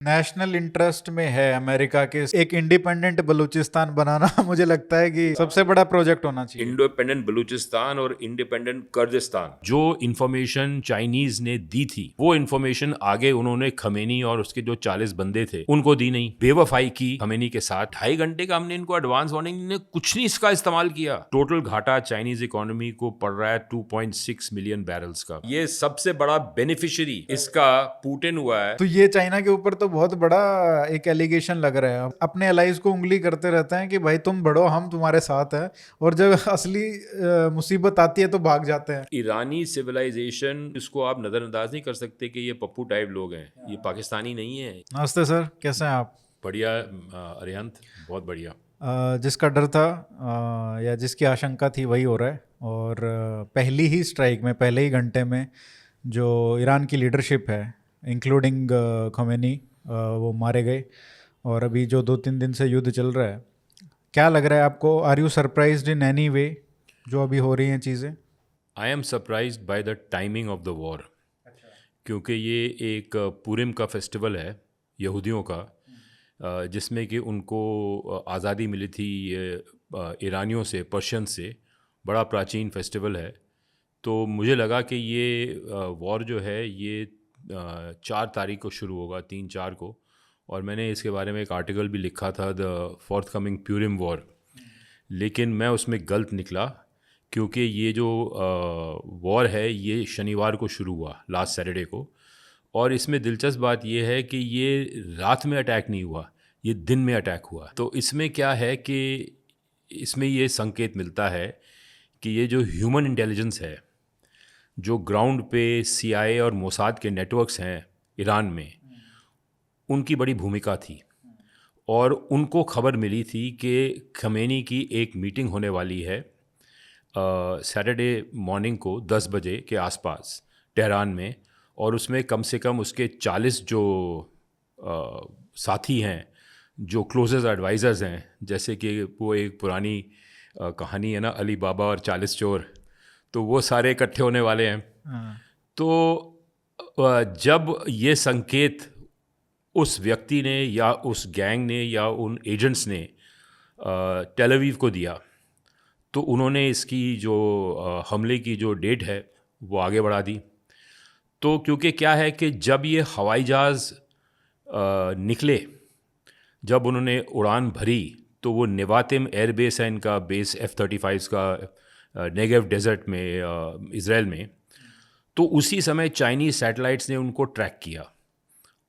National interest में है America के एक इंडिपेंडेंट बलूचिस्तान बनाना। मुझे लगता है कि सबसे बड़ा प्रोजेक्ट होना चाहिए। इंडिपेंडेंट बलूचिस्तान और इंडिपेंडेंट कर्दिस्तान, जो इन्फॉर्मेशन चाइनीज ने दी थी वो इन्फॉर्मेशन आगे उन्होंने खमेनी और उसके जो 40 बंदे थे उनको दी नहीं, बेवफाई की खमेनी के साथ। 2.5 घंटे का हमने इनको एडवांस वार्निंग, ने कुछ नहीं इसका इस्तेमाल किया। टोटल घाटा चाइनीज इकोनॉमी को पड़ रहा है 2.6 मिलियन बैरल्स का। ये सबसे बड़ा बेनिफिशियरी इसका पुतिन हुआ है। तो ये चाइना के ऊपर तो बहुत बड़ा एक एलिगेशन लग रहा है। अपने अलाइज को उंगली करते रहते हैं कि भाई तुम बढ़ो, हम तुम्हारे साथ हैं, और जब असली मुसीबत आती है तो भाग जाते हैं। ईरानी सिविलाइजेशन, इसको आप नज़रअंदाज नहीं कर सकते कि ये पप्पू टाइप लोग हैं, ये पाकिस्तानी नहीं है। नमस्ते सर, कैसे हैं आप? बढ़िया अरिहंत, बहुत बढ़िया। जिसका डर था या जिसकी आशंका थी वही हो रहा है। और पहली ही स्ट्राइक में, पहले ही घंटे में जो ईरान की लीडरशिप है इंक्लूडिंग खमेनी, वो मारे गए। और अभी जो 2-3 दिन से युद्ध चल रहा है, क्या लग रहा है आपको? Are you surprised in any way जो अभी हो रही हैं चीज़ें? I am surprised by the timing of the war, क्योंकि ये एक पुरिम का फेस्टिवल है यहूदियों का, जिसमें कि उनको आज़ादी मिली थी ईरानियों से, पर्शियन से। बड़ा प्राचीन फेस्टिवल है। तो मुझे लगा कि ये वॉर जो है ये 4 तारीख को शुरू होगा, 3-4 को। और मैंने इसके बारे में एक आर्टिकल भी लिखा था, द फोर्थ कमिंग प्यूरिम वॉर। लेकिन मैं उसमें गलत निकला, क्योंकि ये जो वॉर है ये शनिवार को शुरू हुआ, लास्ट सैटरडे को। और इसमें दिलचस्प बात ये है कि ये रात में अटैक नहीं हुआ, ये दिन में अटैक हुआ। तो इसमें क्या है कि इसमें ये संकेत मिलता है कि ये जो ह्यूमन इंटेलिजेंस है, जो ग्राउंड पे CIA और मोसाद के नेटवर्क्स हैं ईरान में, उनकी बड़ी भूमिका थी। और उनको खबर मिली थी कि खमेनी की एक मीटिंग होने वाली है सैटरडे मॉर्निंग को 10 बजे के आसपास तेहरान में। और उसमें कम से कम उसके 40 जो साथी हैं, जो क्लोजेस्ट एडवाइज़र्स हैं, जैसे कि वो एक पुरानी कहानी है ना, अली बाबा और 40 चोर, तो वो सारे इकट्ठे होने वाले हैं। तो जब ये संकेत उस व्यक्ति ने या उस गैंग ने या उन एजेंट्स ने टेल अवीव को दिया, तो उन्होंने इसकी जो हमले की जो डेट है वो आगे बढ़ा दी। तो क्योंकि क्या है कि जब ये हवाई जहाज़ निकले, जब उन्होंने उड़ान भरी, तो वो नेवातिम एयरबेस है इनका, बेस F-35 का नेगेव डेजर्ट में इज़राइल में। तो उसी समय चाइनीज़ सैटेलाइट्स ने उनको ट्रैक किया,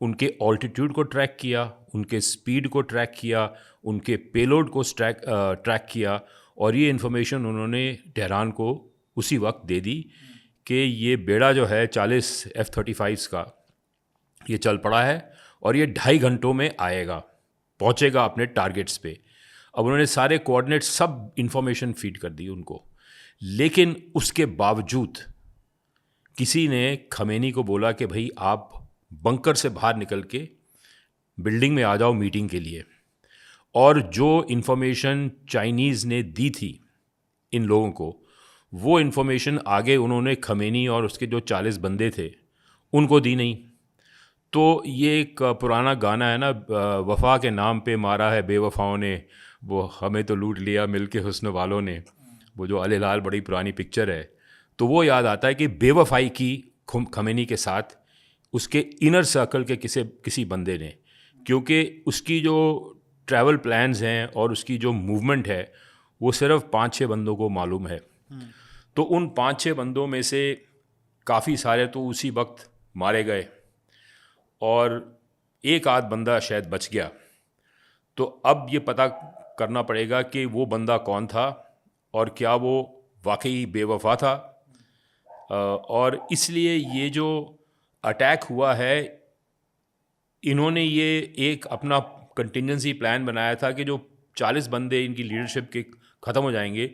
उनके ऑल्टीट्यूड को ट्रैक किया, उनके स्पीड को ट्रैक किया, उनके पेलोड को ट्रैक किया। और ये इन्फॉर्मेशन उन्होंने तेहरान को उसी वक्त दे दी कि ये बेड़ा जो है 40 F-35 का, ये चल पड़ा है और ये 2.5 घंटों में आएगा, पहुंचेगा अपने टारगेट्स पे। अब उन्होंने सारे कोऑर्डिनेट्स, सब इन्फॉर्मेशन फीड कर दी उनको। लेकिन उसके बावजूद किसी ने खमेनी को बोला कि भाई आप बंकर से बाहर निकल के बिल्डिंग में आ जाओ मीटिंग के लिए। और जो इन्फॉर्मेशन चाइनीज़ ने दी थी इन लोगों को, वो इन्फॉर्मेशन आगे उन्होंने खमेनी और उसके जो 40 बंदे थे उनको दी नहीं। तो ये एक पुराना गाना है ना, वफा के नाम पे मारा है बेवफाओं ने, वो हमें तो लूट लिया मिलके हुस्न वालों ने। वो जो अल हिलाल बड़ी पुरानी पिक्चर है, तो वो याद आता है कि बेवफाई की खमेनी के साथ उसके इनर सर्कल के किसी बंदे ने, क्योंकि उसकी जो ट्रैवल प्लान्स हैं और उसकी जो मूवमेंट है वो सिर्फ 5-6 बंदों को मालूम है। तो उन 5-6 बंदों में से काफ़ी सारे तो उसी वक्त मारे गए और एक आध बंदा शायद बच गया। तो अब ये पता करना पड़ेगा कि वो बंदा कौन था और क्या वो वाकई बेवफा था। और इसलिए ये जो अटैक हुआ है, इन्होंने ये एक अपना कंटिजेंसी प्लान बनाया था कि जो 40 बंदे इनकी लीडरशिप के ख़त्म हो जाएंगे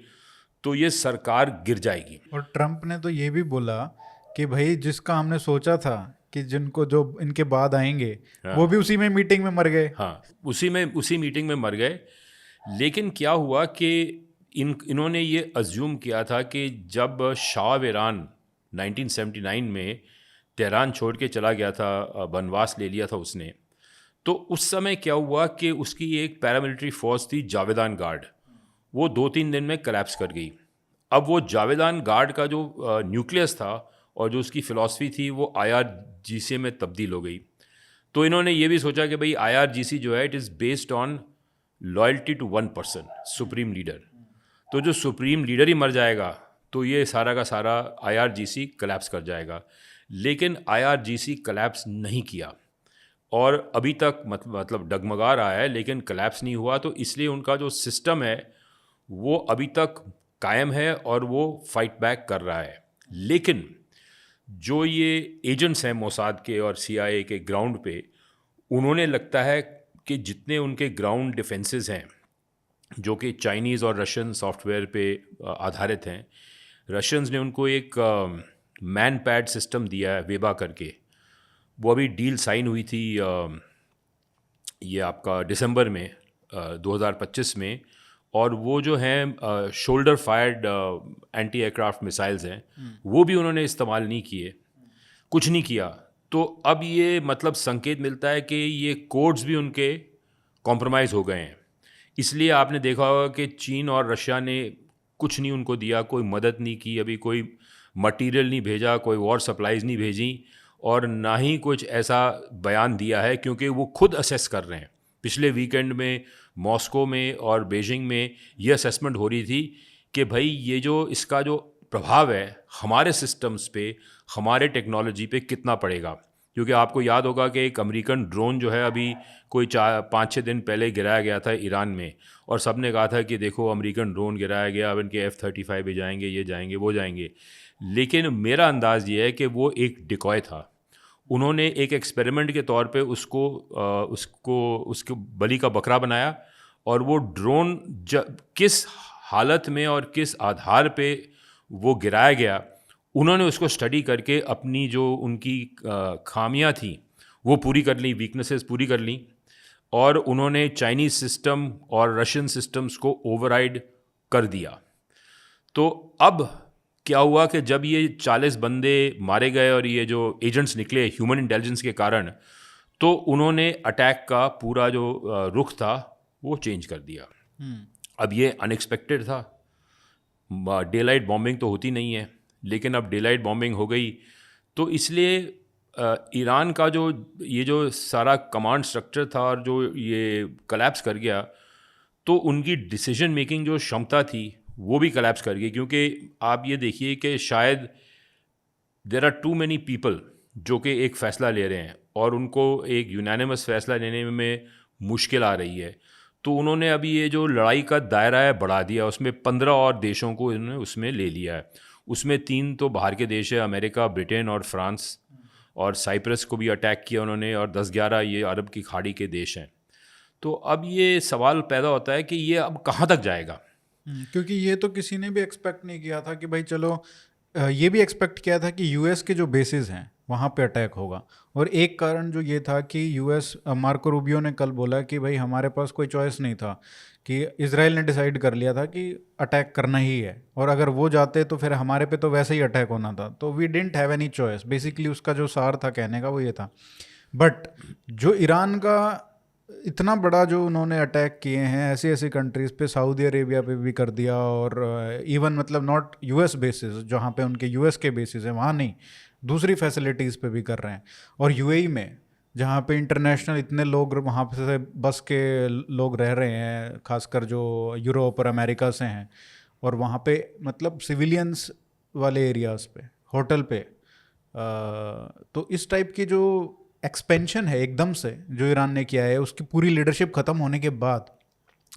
तो ये सरकार गिर जाएगी। और ट्रंप ने तो ये भी बोला कि भाई जिसका हमने सोचा था कि जिनको जो इनके बाद आएंगे, वो भी उसी में मीटिंग में मर गए। हाँ, उसी मीटिंग में मर गए। लेकिन क्या हुआ कि इन्होंने ये अज्यूम किया था कि जब शाह ईरान 1979 में तेहरान छोड़ के चला गया था, वनवास ले लिया था उसने, तो उस समय क्या हुआ कि उसकी एक पैरामिलिट्री फोर्स थी जावेदान गार्ड, वो 2-3 दिन में कलेप्स कर गई। अब वो जावेदान गार्ड का जो न्यूक्लियस था और जो उसकी फ़िलॉसफी थी वो IRGC में तब्दील हो गई। तो इन्होंने ये भी सोचा कि भाई IRGC जो है it is based on loyalty to one person, supreme leader. तो जो सुप्रीम लीडर ही मर जाएगा तो ये सारा का सारा IRGC कलेप्स कर जाएगा। लेकिन IRGC कलेप्स नहीं किया और अभी तक मतलब डगमगा रहा है, लेकिन कलेप्स नहीं हुआ। तो इसलिए उनका जो सिस्टम है वो अभी तक कायम है और वो फाइट बैक कर रहा है। लेकिन जो ये एजेंट्स हैं मोसाद के और CIA के ग्राउंड पे, उन्होंने लगता है कि जितने उनके ग्राउंड डिफेंसेस हैं जो कि चाइनीज़ और रशियन सॉफ्टवेयर पे आधारित हैं, रशियंस ने उनको एक मैन पैड सिस्टम दिया है वेबा करके। वो अभी डील साइन हुई थी ये आपका दिसंबर में 2025 में, और वो जो हैं shoulder fired anti aircraft missiles हैं वो भी उन्होंने इस्तेमाल नहीं किए, कुछ नहीं किया। तो अब ये मतलब संकेत मिलता है कि ये कोड्स भी उनके कॉम्प्रोमाइज़ हो गए हैं। इसलिए आपने देखा होगा कि चीन और रशिया ने कुछ नहीं उनको दिया, कोई मदद नहीं की, अभी कोई मटेरियल नहीं भेजा, कोई वॉर सप्लाईज नहीं भेजी, और ना ही कुछ ऐसा बयान दिया है, क्योंकि वो खुद असेस कर रहे हैं। पिछले वीकेंड में मॉस्को में और बीजिंग में ये असेसमेंट हो रही थी कि भाई ये जो इसका जो प्रभाव है हमारे सिस्टम्स पे, हमारे टेक्नोलॉजी पे कितना पड़ेगा। क्योंकि आपको याद होगा कि एक अमेरिकन ड्रोन जो है अभी कोई 5-6 दिन पहले गिराया गया था ईरान में, और सब ने कहा था कि देखो अमेरिकन ड्रोन गिराया गया, अब इनके F-35 भी जाएंगे, ये जाएंगे, वो जाएंगे। लेकिन मेरा अंदाज़ ये है कि वो एक डिकॉय था। उन्होंने एक एक्सपेरिमेंट के तौर पे उसको बलि का बकरा बनाया, और वो ड्रोन किस हालत में और किस आधार पे वो गिराया गया, उन्होंने उसको स्टडी करके अपनी जो उनकी खामियां थी वो पूरी कर ली, वीकनेसेस पूरी कर ली, और उन्होंने चाइनीज़ सिस्टम और रशियन सिस्टम्स को ओवरराइड कर दिया। तो अब क्या हुआ कि जब ये 40 बंदे मारे गए और ये जो एजेंट्स निकले ह्यूमन इंटेलिजेंस के कारण, तो उन्होंने अटैक का पूरा जो रुख था वो चेंज कर दिया। अब ये अनएक्सपेक्टेड था, डे लाइट बॉम्बिंग तो होती नहीं है, लेकिन अब डे लाइट बॉम्बिंग हो गई। तो इसलिए ईरान का जो सारा कमांड स्ट्रक्चर था और जो ये कलेप्स कर गया, तो उनकी डिसीजन मेकिंग जो क्षमता थी वो भी कलेप्स कर गई। क्योंकि आप ये देखिए कि शायद there are too many people जो कि एक फ़ैसला ले रहे हैं और उनको एक यूनानिमस फ़ैसला लेने में मुश्किल आ रही है। तो उन्होंने अभी ये जो लड़ाई का दायरा है बढ़ा दिया, उसमें 15 और देशों को इन्होंने उसमें ले लिया है। उसमें 3 तो बाहर के देश है, अमेरिका, ब्रिटेन और फ्रांस, और साइप्रस को भी अटैक किया उन्होंने, और 10-11 ये अरब की खाड़ी के देश हैं। तो अब ये सवाल पैदा होता है कि ये अब कहाँ तक जाएगा। क्योंकि ये तो किसी ने भी एक्सपेक्ट नहीं किया था कि भाई चलो, ये भी एक्सपेक्ट किया था कि यूएस के जो बेसिस हैं वहाँ पे अटैक होगा। और एक कारण जो ये था कि यूएस, मार्को रूबियो ने कल बोला कि भाई हमारे पास कोई चॉइस नहीं था, कि इजराइल ने डिसाइड कर लिया था कि अटैक करना ही है, और अगर वो जाते तो फिर हमारे पे तो वैसे ही अटैक होना था, तो we didn't have any choice. Basically उसका जो सार था कहने का वो ये था। बट जो ईरान का इतना बड़ा जो उन्होंने अटैक किए हैं ऐसी ऐसी कंट्रीज़ पे, सऊदी अरेबिया पे भी कर दिया, और इवन मतलब नॉट यूएस बेसिस, जहाँ पे उनके यूएस के बेसिस हैं वहाँ नहीं, दूसरी फैसिलिटीज़ पे भी कर रहे हैं। और यूएई में जहाँ पे इंटरनेशनल इतने लोग वहाँ पे से बस के लोग रह रहे हैं, खासकर जो यूरोप और अमेरिका से हैं, और वहाँ पे मतलब सिविलियंस वाले एरियाज़ पे, होटल पे, तो इस टाइप की जो एक्सपेंशन है एकदम से जो ईरान ने किया है उसकी पूरी लीडरशिप ख़त्म होने के बाद,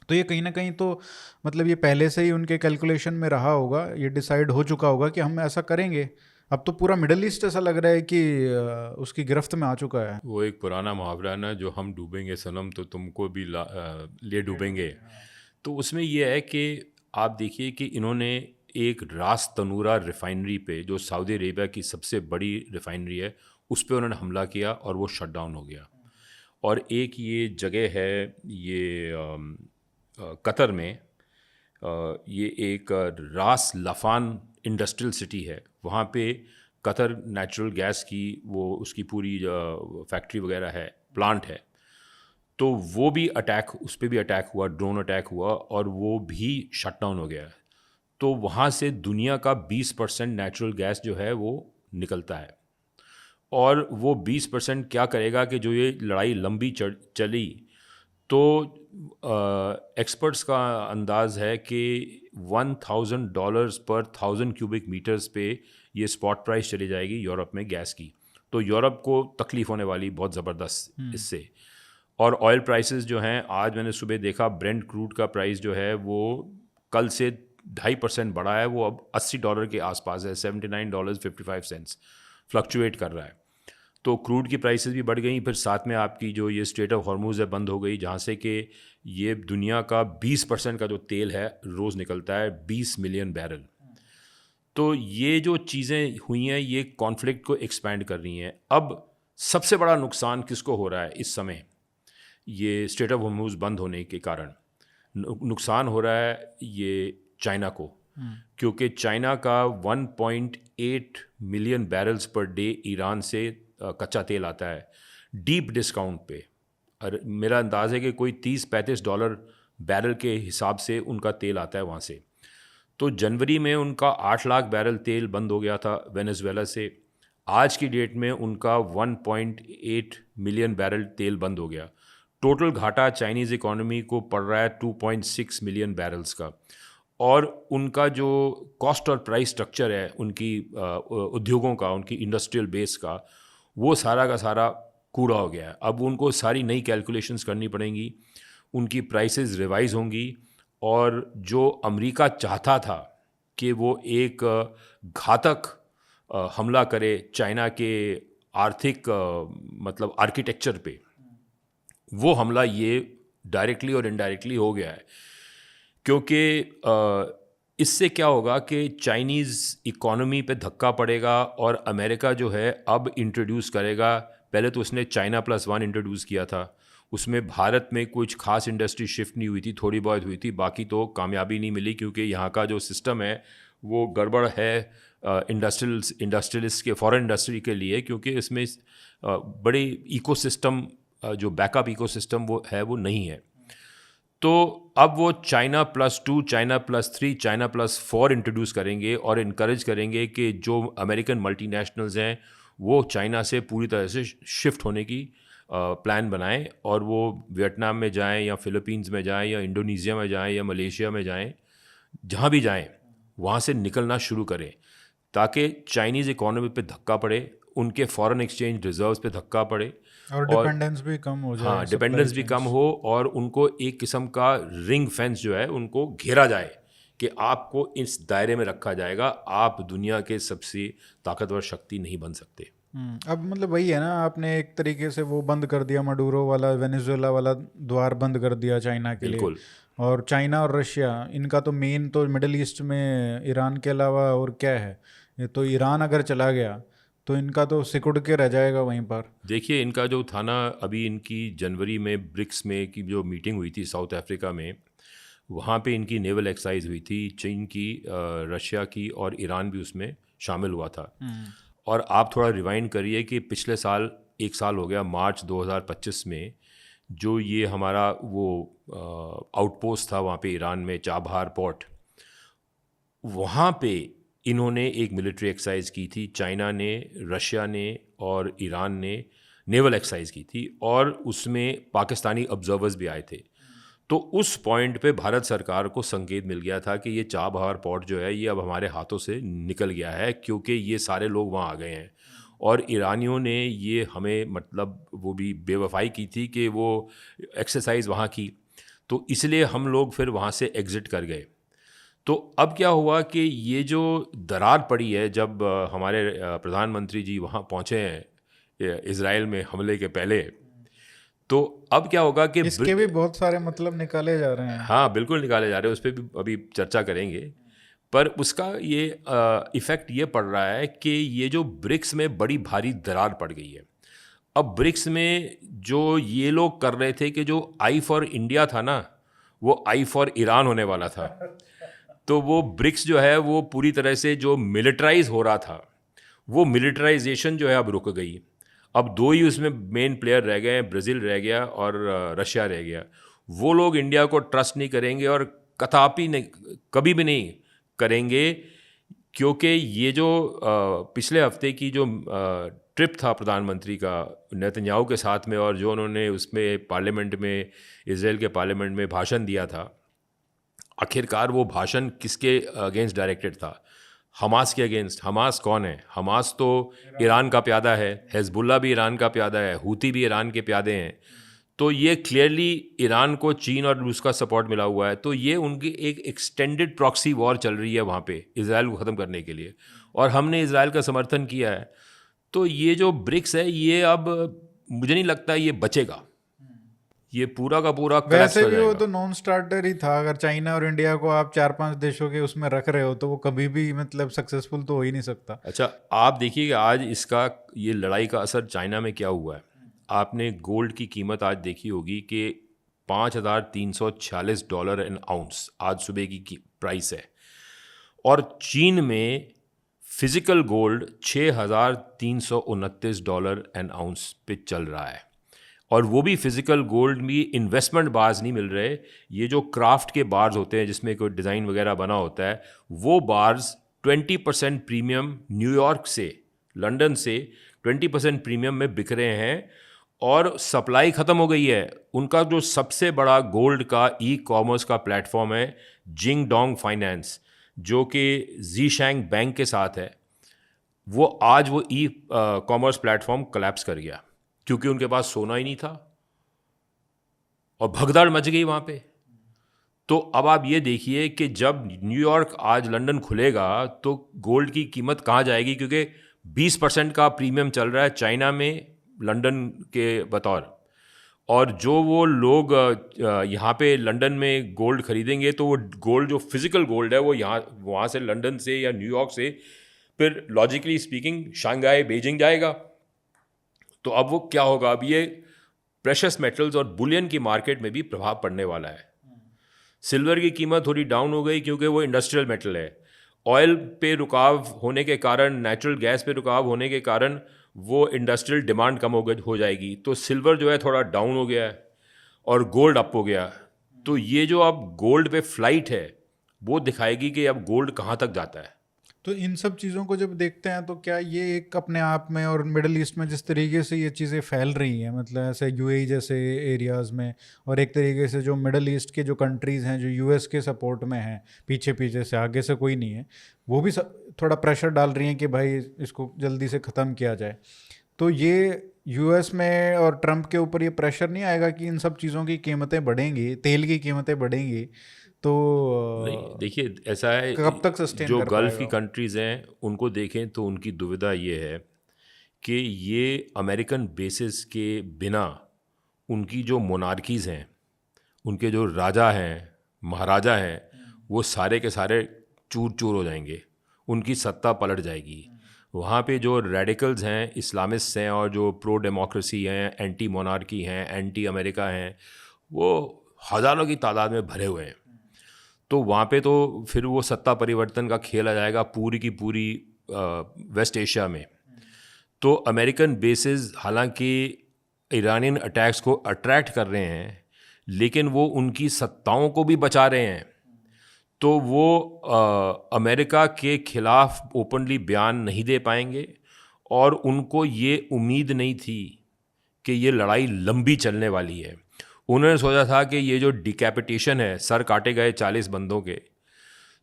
तो ये कहीं ना कहीं तो मतलब ये पहले से ही उनके कैलकुलेशन में रहा होगा, ये डिसाइड हो चुका होगा कि हम ऐसा करेंगे। अब तो पूरा मिडल ईस्ट ऐसा लग रहा है कि उसकी गिरफ्त में आ चुका है। वो एक पुराना मुहावरा है ना, जो हम डूबेंगे सनम तो तुमको भी ले डूबेंगे। तो उसमें यह है कि आप देखिए कि इन्होंने एक रास तनूरा रिफाइनरी पे, जो सऊदी अरेबिया की सबसे बड़ी रिफाइनरी है, उस पर उन्होंने हमला किया और वो शट डाउन हो गया। और एक ये जगह है ये कतर में, ये एक रास लफान इंडस्ट्रियल सिटी है, वहाँ पे कतर नेचुरल गैस की वो उसकी पूरी फैक्ट्री वगैरह है, प्लांट है। तो वो भी अटैक, उस पर भी अटैक हुआ, ड्रोन अटैक हुआ और वो भी शट डाउन हो गया। तो वहाँ से दुनिया का 20% नेचुरल गैस जो है वो निकलता है। और वो 20% क्या करेगा कि जो ये लड़ाई लंबी चली तो एक्सपर्ट्स का अंदाज़ है कि $1,000 पर 1000 क्यूबिक मीटर्स पे ये स्पॉट प्राइस चली जाएगी यूरोप में गैस की। तो यूरोप को तकलीफ़ होने वाली बहुत ज़बरदस्त इससे। और ऑयल प्राइसेस जो हैं, आज मैंने सुबह देखा ब्रेंट क्रूड का प्राइस जो है वो कल से 2.5% बढ़ा है, वो अब $80 के आसपास है, $79.55 फ्लक्चुएट कर रहा है। तो क्रूड की प्राइसेस भी बढ़ गई। फिर साथ में आपकी जो ये स्ट्रेट ऑफ हॉर्मूज़ है बंद हो गई, जहाँ से कि ये दुनिया का 20% का जो तेल है रोज़ निकलता है, 20 मिलियन बैरल। तो ये जो चीज़ें हुई हैं ये कॉन्फ्लिक्ट को एक्सपैंड कर रही हैं। अब सबसे बड़ा नुकसान किसको हो रहा है इस समय? ये स्ट्रेट ऑफ हॉर्मूज़ बंद होने के कारण नुकसान हो रहा है ये चाइना को, क्योंकि चाइना का 1.8 million barrels per day Iran से कच्चा तेल आता है डीप डिस्काउंट पे। और मेरा अंदाज़ है कि कोई $30-35 बैरल के हिसाब से उनका तेल आता है वहाँ से। तो जनवरी में उनका 8 लाख बैरल तेल बंद हो गया था वेनेजुएला से। आज की डेट में उनका 1.8 मिलियन बैरल तेल बंद हो गया। टोटल घाटा चाइनीज़ इकोनॉमी को पड़ रहा है 2.6 मिलियन बैरल्स का। और उनका जो कॉस्ट और प्राइस स्ट्रक्चर है उनकी उद्योगों का, उनकी इंडस्ट्रियल बेस का, वो सारा का सारा कूड़ा हो गया है। अब उनको सारी नई कैलकुलेशंस करनी पड़ेंगी, उनकी प्राइसेस रिवाइज होंगी। और जो अमेरिका चाहता था कि वो एक घातक हमला करे चाइना के आर्थिक मतलब आर्किटेक्चर पे, वो हमला ये डायरेक्टली और इनडायरेक्टली हो गया है। क्योंकि इससे क्या होगा कि चाइनीज़ इकोनॉमी पे धक्का पड़ेगा और अमेरिका जो है अब इंट्रोड्यूस करेगा। पहले तो उसने चाइना +1 इंट्रोड्यूस किया था, उसमें भारत में कुछ खास इंडस्ट्री शिफ्ट नहीं हुई थी, थोड़ी बहुत हुई थी, बाकी तो कामयाबी नहीं मिली क्योंकि यहाँ का जो सिस्टम है वो गड़बड़ है इंडस्ट्रियलिस्ट के, फॉरेन इंडस्ट्री के लिए, क्योंकि इसमें बड़े इकोसिस्टम जो बैकअप इकोसिस्टम वो है वो नहीं है। तो अब वो चाइना +2, चाइना +3, चाइना +4 इंट्रोड्यूस करेंगे और इनकरेज करेंगे कि जो अमेरिकन मल्टीनेशनल्स हैं वो चाइना से पूरी तरह से शिफ्ट होने की प्लान बनाएं और वो वियतनाम में जाएं या फ़िलीपींस में जाएं या इंडोनेशिया में जाएं या मलेशिया में जाएं, जहाँ भी जाएं वहाँ से निकलना शुरू करें ताकि चाइनीज़ इकोनॉमी पे धक्का पड़े, उनके फॉरेन एक्सचेंज रिजर्व्स पे धक्का पड़े और डिपेंडेंस भी कम हो जाए। हाँ, डिपेंडेंस भी कम हो और उनको एक किस्म का रिंग फेंस जो है उनको घेरा जाए कि आपको इस दायरे में रखा जाएगा, आप दुनिया के सबसे ताकतवर शक्ति नहीं बन सकते। अब मतलब वही है ना, आपने एक तरीके से वो बंद कर दिया, मडूरो वाला वेनेजुएला वाला द्वार बंद कर दिया चाइना के लिए। और चाइना और रशिया, इनका तो मेन तो मिडिल ईस्ट में ईरान के अलावा और क्या है, ये तो ईरान अगर चला गया तो इनका तो सिकुड़ के रह जाएगा वहीं पर। देखिए इनका जो था ना, अभी इनकी जनवरी में ब्रिक्स में की जो मीटिंग हुई थी साउथ अफ्रीका में, वहाँ पे इनकी नेवल एक्सरसाइज हुई थी, चीन की, रशिया की और ईरान भी उसमें शामिल हुआ था। और आप थोड़ा रिवाइंड करिए कि पिछले साल, 1 साल हो गया, मार्च 2025 में जो ये हमारा वो आउटपोस्ट था वहाँ पे ईरान में, चाबहार पोर्ट, वहाँ पे इन्होंने एक मिलिट्री एक्सरसाइज की थी। चाइना ने, रशिया ने और ईरान ने नेवल एक्सरसाइज की थी और उसमें पाकिस्तानी ऑब्जर्वर्स भी आए थे। तो उस पॉइंट पे भारत सरकार को संकेत मिल गया था कि ये चाबहार पोर्ट जो है ये अब हमारे हाथों से निकल गया है, क्योंकि ये सारे लोग वहाँ आ गए हैं। और ईरानियों ने ये हमें मतलब वो भी बेवफाई की थी कि वो एक्सरसाइज वहाँ की, तो इसलिए हम लोग फिर वहाँ से एग्ज़िट कर गए। तो अब क्या हुआ कि ये जो दरार पड़ी है जब हमारे प्रधानमंत्री जी वहाँ पहुँचे हैं इज़राइल में हमले के पहले, तो अब क्या होगा कि इसके भी बहुत सारे मतलब निकाले जा रहे हैं। हाँ बिल्कुल निकाले जा रहे हैं, उस पर भी अभी चर्चा करेंगे। पर उसका ये इफ़ेक्ट ये पड़ रहा है कि ये जो ब्रिक्स में बड़ी भारी दरार पड़ गई है। अब ब्रिक्स में जो ये लोग कर रहे थे कि जो आई फॉर इंडिया था ना, वो आई फॉर ईरान होने वाला था। तो वो ब्रिक्स जो है वो पूरी तरह से जो मिलिटराइज हो रहा था, वो मिलिटराइजेशन जो है अब रुक गई। अब दो ही उसमें मेन प्लेयर रह गए हैं, ब्राज़ील रह गया और रशिया रह गया। वो लोग इंडिया को ट्रस्ट नहीं करेंगे और कदापि नहीं, कभी भी नहीं करेंगे, क्योंकि ये जो पिछले हफ्ते की जो ट्रिप था प्रधानमंत्री का नेतन्याहू के साथ में, और जो उन्होंने उसमें पार्लियामेंट में, इजराइल के पार्लियामेंट में भाषण दिया था, आखिरकार वो भाषण किसके अगेंस्ट डायरेक्टेड था? हमास के अगेंस्ट। हमास कौन है? हमास तो ईरान का प्यादा है, हिजबुल्ला भी ईरान का प्यादा है, हूती भी ईरान के प्यादे हैं। तो ये क्लियरली ईरान को चीन और रूस का सपोर्ट मिला हुआ है। तो ये उनकी एक एक्सटेंडेड प्रॉक्सी वॉर चल रही है वहाँ पे इजराइल को ख़त्म करने के लिए, और हमने इजराइल का समर्थन किया है। तो ये जो ब्रिक्स है, ये अब मुझे नहीं लगता ये बचेगा, ये पूरा का पूरा collapse वैसे हो भी वो जाएगा। तो नॉन स्टार्टर ही था। अगर चाइना और इंडिया को आप 4-5 देशों के उसमें रख रहे हो तो वो कभी भी मतलब सक्सेसफुल तो हो ही नहीं सकता। अच्छा, आप देखिएगा आज इसका, ये लड़ाई का असर चाइना में क्या हुआ है। आपने गोल्ड की कीमत आज देखी होगी कि $5,346 एन आउंस आज सुबह की प्राइस है, और चीन में फिजिकल गोल्ड $6,329 एन आउंस पे चल रहा है। और वो भी फिजिकल गोल्ड भी इन्वेस्टमेंट बार्स नहीं मिल रहे, ये जो क्राफ्ट के बार्स होते हैं जिसमें कोई डिज़ाइन वगैरह बना होता है, वो बार्स 20% प्रीमियम न्यूयॉर्क से, लंदन से 20% प्रीमियम में बिक रहे हैं, और सप्लाई ख़त्म हो गई है। उनका जो सबसे बड़ा गोल्ड का ई कॉमर्स का प्लेटफॉर्म है जिंग डोंग फाइनेंस, जो कि ज़ीशैंग बैंक के साथ है, वो आज वो ई कॉमर्स प्लेटफॉर्म कोलैप्स कर गया, क्योंकि उनके पास सोना ही नहीं था और भगदड़ मच गई वहाँ पे। तो अब आप ये देखिए कि जब न्यूयॉर्क आज लंदन खुलेगा तो गोल्ड की कीमत कहाँ जाएगी, क्योंकि 20% का प्रीमियम चल रहा है चाइना में लंदन के बतौर। और जो वो लोग यहाँ पे लंदन में गोल्ड खरीदेंगे, तो वो गोल्ड जो फिजिकल गोल्ड है वो यहाँ वहाँ से लंदन से या न्यूयॉर्क से फिर लॉजिकली स्पीकिंग शंघाई, बीजिंग जाएगा। तो अब वो क्या होगा, अब ये प्रेशस मेटल्स और बुलियन की मार्केट में भी प्रभाव पड़ने वाला है। सिल्वर की कीमत थोड़ी डाउन हो गई क्योंकि वो इंडस्ट्रियल मेटल है। ऑयल पे रुकाव होने के कारण, नेचुरल गैस पे रुकाव होने के कारण वो इंडस्ट्रियल डिमांड कम हो जाएगी, तो सिल्वर जो है थोड़ा डाउन हो गया है और गोल्ड अप हो गया। तो ये जो अब गोल्ड पे फ्लाइट है वो दिखाएगी कि अब गोल्ड कहाँ तक जाता है। तो इन सब चीज़ों को जब देखते हैं तो क्या ये एक अपने आप में, और मिडल ईस्ट में जिस तरीके से ये चीज़ें फैल रही हैं, मतलब ऐसे यूएई जैसे एरियाज़ में, और एक तरीके से जो मिडल ईस्ट के जो कंट्रीज़ हैं जो यूएस के सपोर्ट में हैं, पीछे पीछे से, आगे से कोई नहीं है, वो भी थोड़ा प्रेशर डाल रही हैं कि भाई इसको जल्दी से ख़त्म किया जाए। तो ये यूएस में और ट्रंप के ऊपर ये प्रेशर नहीं आएगा कि इन सब चीज़ों की कीमतें बढ़ेंगी, तेल की कीमतें बढ़ेंगी, तो नहीं, देखिए ऐसा है, कब तक सस्टेन जो कर गल्फ़ की पाएगा? कंट्रीज़ हैं उनको देखें तो उनकी दुविधा ये है कि ये अमेरिकन बेसिस के बिना उनकी जो मोनार्कीज़ हैं, उनके जो राजा हैं, महाराजा हैं, वो सारे के सारे चूर चूर हो जाएंगे, उनकी सत्ता पलट जाएगी। वहाँ पे जो रेडिकल्स हैं, इस्लामिस्ट हैं, और जो प्रो डेमोक्रेसी हैं, एंटी मोनार्की हैं, एंटी अमेरिका हैं, वो हज़ारों की तादाद में भरे हुए हैं। तो वहाँ पे तो फिर वो सत्ता परिवर्तन का खेल आ जाएगा पूरी की पूरी वेस्ट एशिया में। तो अमेरिकन बेसिस हालांकि ईरानियन अटैक्स को अट्रैक्ट कर रहे हैं, लेकिन वो उनकी सत्ताओं को भी बचा रहे हैं। तो वो अमेरिका के खिलाफ ओपनली बयान नहीं दे पाएंगे, और उनको ये उम्मीद नहीं थी कि ये लड़ाई लंबी चलने वाली है। उन्होंने सोचा था कि ये जो डिकैपिटेशन है, सर काटे गए 40 बंदों के,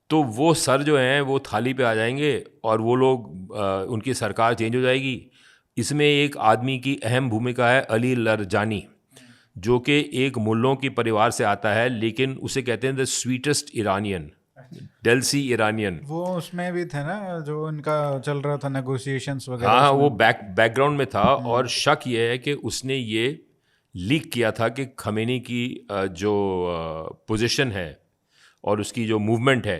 तो वो सर जो हैं वो थाली पे आ जाएंगे और वो लोग उनकी सरकार चेंज हो जाएगी। इसमें एक आदमी की अहम भूमिका है, अली लरजानी, जो कि एक मुल्लों की परिवार से आता है, लेकिन उसे कहते हैं the sweetest Iranian, Delsey Iranian. वो उसमें भी थे ना जो इनका चल रहा था नेगोशिएशंस वगैरह? हाँ, उसमें वो बैकग्राउंड में था। और शक ये है कि उसने ये लीक किया था कि खमेनी की जो पोजीशन है और उसकी जो मूवमेंट है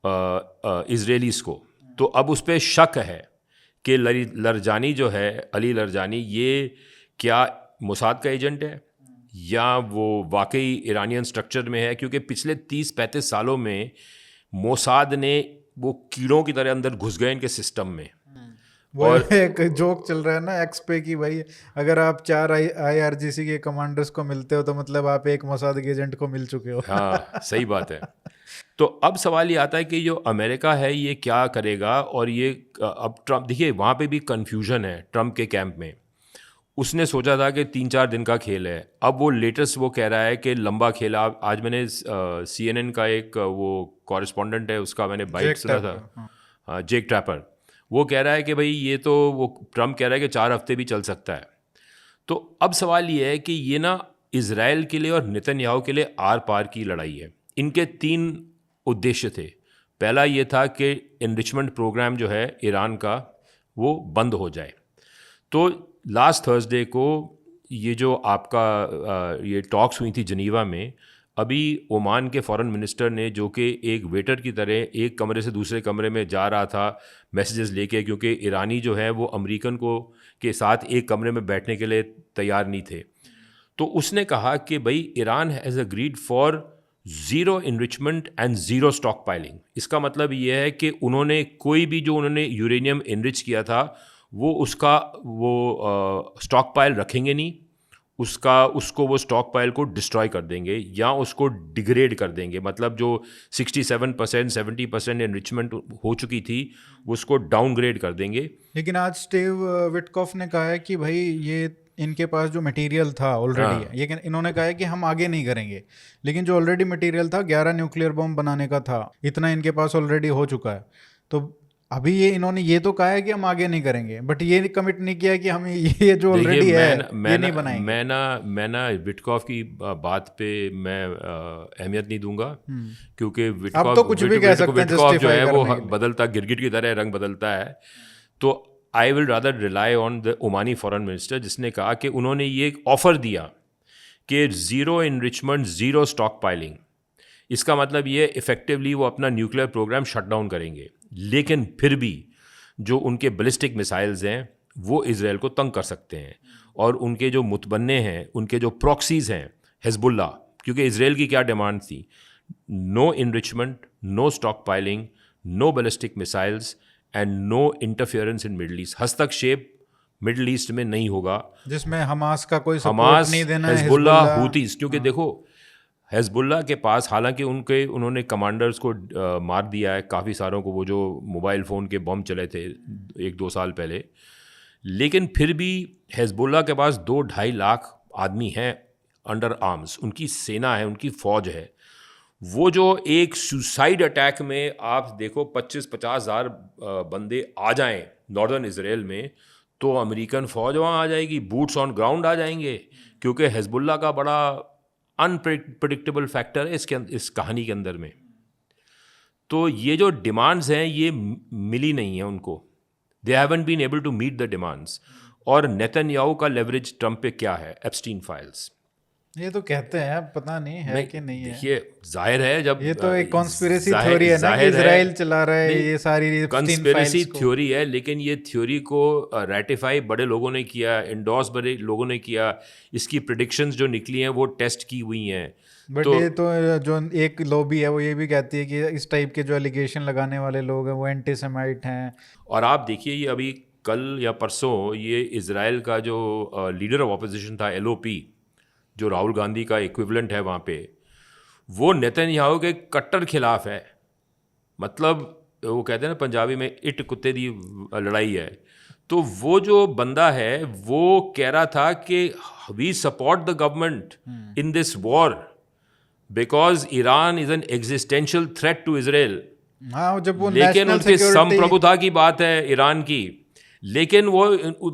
इजरायलीज को, तो अब उस पर शक है कि लरजानी जो है, अली लरजानी, ये क्या मोसाद का एजेंट है या वो वाकई ईरानियन स्ट्रक्चर में है। क्योंकि पिछले 30-35 सालों में मोसाद ने वो कीड़ों की तरह अंदर घुस गए इनके सिस्टम में, वो एक जोक चल रहा है ना एक्स पे कि भाई अगर आप 4 IRGC के कमांडर्स को मिलते हो तो मतलब आप एक मोसाद के एजेंट को मिल चुके हो। हाँ, सही बात है। तो अब सवाल ये आता है कि जो अमेरिका है ये क्या करेगा, और ये अब ट्रम्प, देखिए वहाँ पे भी कन्फ्यूजन है ट्रम्प के कैंप में। उसने सोचा था कि 3-4 दिन का खेल है, अब वो लेटेस्ट वो कह रहा है कि लंबा खेल। आज मैंने CNN का एक वो कॉरेस्पॉन्डेंट है उसका मैंने बाइट सुना था, हाँ, जेक ट्रैपर। वो कह रहा है कि भाई ये तो, वो ट्रम्प कह रहा है कि 4 हफ्ते भी चल सकता है। तो अब सवाल ये है कि ये ना इजराइल के लिए और नेतन्याहू के लिए आर पार की लड़ाई है। इनके 3 उद्देश्य थे। पहला ये था कि इनरिचमेंट प्रोग्राम जो है ईरान का वो बंद हो जाए। तो लास्ट थर्सडे को ये जो आपका ये टॉक्स हुई थी जनीवा में, अभी ओमान के फॉरेन मिनिस्टर ने, जो कि एक वेटर की तरह एक कमरे से दूसरे कमरे में जा रहा था मैसेजेस लेके, क्योंकि ईरानी जो है वो अमेरिकन को के साथ एक कमरे में बैठने के लिए तैयार नहीं थे, तो उसने कहा कि भाई Iran has agreed for zero enrichment and zero stock piling. इसका मतलब ये है कि उन्होंने कोई भी जो उन्होंने यूरेनियम इनरिच किया था वो उसका वो स्टॉक पाइल रखेंगे नहीं, उसको वो स्टॉक पाइल को डिस्ट्रॉय कर देंगे या उसको डिग्रेड कर देंगे। मतलब जो 67% 70% इनरिचमेंट हो चुकी थी उसको डाउनग्रेड कर देंगे। लेकिन आज स्टीव विटकॉफ ने कहा है कि भाई ये इनके पास जो मटेरियल था ऑलरेडी है, लेकिन इन्होंने कहा है कि हम आगे नहीं करेंगे। लेकिन जो ऑलरेडी मटेरियल था 11 न्यूक्लियर बम बनाने का था, इतना इनके पास ऑलरेडी हो चुका है। तो अभी ये इन्होंने ये तो कहा है कि हम आगे नहीं करेंगे, बट ये कमिट नहीं किया कि हम ये जो ऑलरेडी है ये नहीं बनाएंगे। मैं ना विटकॉफ की बात पे मैं अहमियत नहीं दूंगा, क्योंकि अब तो कुछ भी कह सकते हैं विटकॉफ जो है वो justify करने के लिए। बदलता, गिरगिट की तरह रंग बदलता है। तो I will rather rely on the Omani foreign minister, जिसने कहा कि उन्होंने ये ऑफर दिया कि zero enrichment zero stock piling. इसका मतलब ये इफेक्टिवली वो अपना न्यूक्लियर प्रोग्राम शट डाउन करेंगे, लेकिन फिर भी जो उनके बैलिस्टिक मिसाइल्स हैं वो इजराइल को तंग कर सकते हैं। और उनके जो मुतबन्ने हैं, उनके जो प्रॉक्सीज़ हैं हिजबुल्ला, क्योंकि इजराइल की क्या डिमांड थी, no enrichment, no stockpiling, no ballistic missiles and no interference in Middle East. हस्तक्षेप मिडल ईस्ट में नहीं होगा, जिसमें हमास का कोई सपोर्ट हमास, नहीं देना है, हिजबुल्ला, हूतीस। क्योंकि देखो हिजबुल्ला के पास हालांकि उन्होंने कमांडर्स को मार दिया है, काफ़ी सारों को, वो जो मोबाइल फ़ोन के बम चले थे 1-2 साल पहले, लेकिन फिर भी हिजबुल्ला के पास 2-2.5 लाख आदमी हैं अंडर आर्म्स, उनकी सेना है, उनकी फ़ौज है। वो जो एक सुसाइड अटैक में आप देखो 25-50 हज़ार बंदे आ जाएं नॉर्दर्न इसराइल में, तो अमेरिकन फ़ौज वहाँ आ जाएगी, बूट्स ऑन ग्राउंड आ जाएंगे, क्योंकि हिजबुल्ला का बड़ा अनप्रेडिक्टेबल फैक्टर है इस कहानी के अंदर में। तो ये जो डिमांड्स हैं ये मिली नहीं है उनको, they haven't been able to meet the demands. और नेतन्याहू का लेवरेज ट्रम्प पे क्या है? Epstein files. ये तो कहते हैं, पता नहीं है कि नहीं है। देखिए जाहिर है, जब ये तो एक कॉन्स्पिरेसी थ्योरी है ना कि इजराइल चला रहा है ये सारी कॉन्स्पिरेसी थ्योरी है, लेकिन ये थ्योरी को रैटिफाई बड़े लोगों ने किया, इंडोर्स बड़े लोगों ने किया, इसकी प्रेडिक्शंस जो निकली हैं वो टेस्ट की हुई हैं। बट ये तो जो एक लॉबी है वो ये भी कहती है कि इस टाइप के जो एलिगेशन लगाने वाले लोग हैं वो एंटीसेमाइट हैं। और आप देखिए ये अभी कल या परसों ये इजराइल का जो लीडर ऑफ ऑपोजिशन था LOP, जो राहुल गांधी का इक्विवेलेंट है वहाँ पे, वो नेतन्याहू के कट्टर खिलाफ है। मतलब वो कहते हैं ना पंजाबी में, इट कुत्ते दी लड़ाई है। तो वो जो बंदा है वो कह रहा था कि we support the government in this war because Iran is an existential threat to Israel. हाँ, जब वो लेकिन उनकी संप्रभुता की बात है ईरान की, लेकिन वो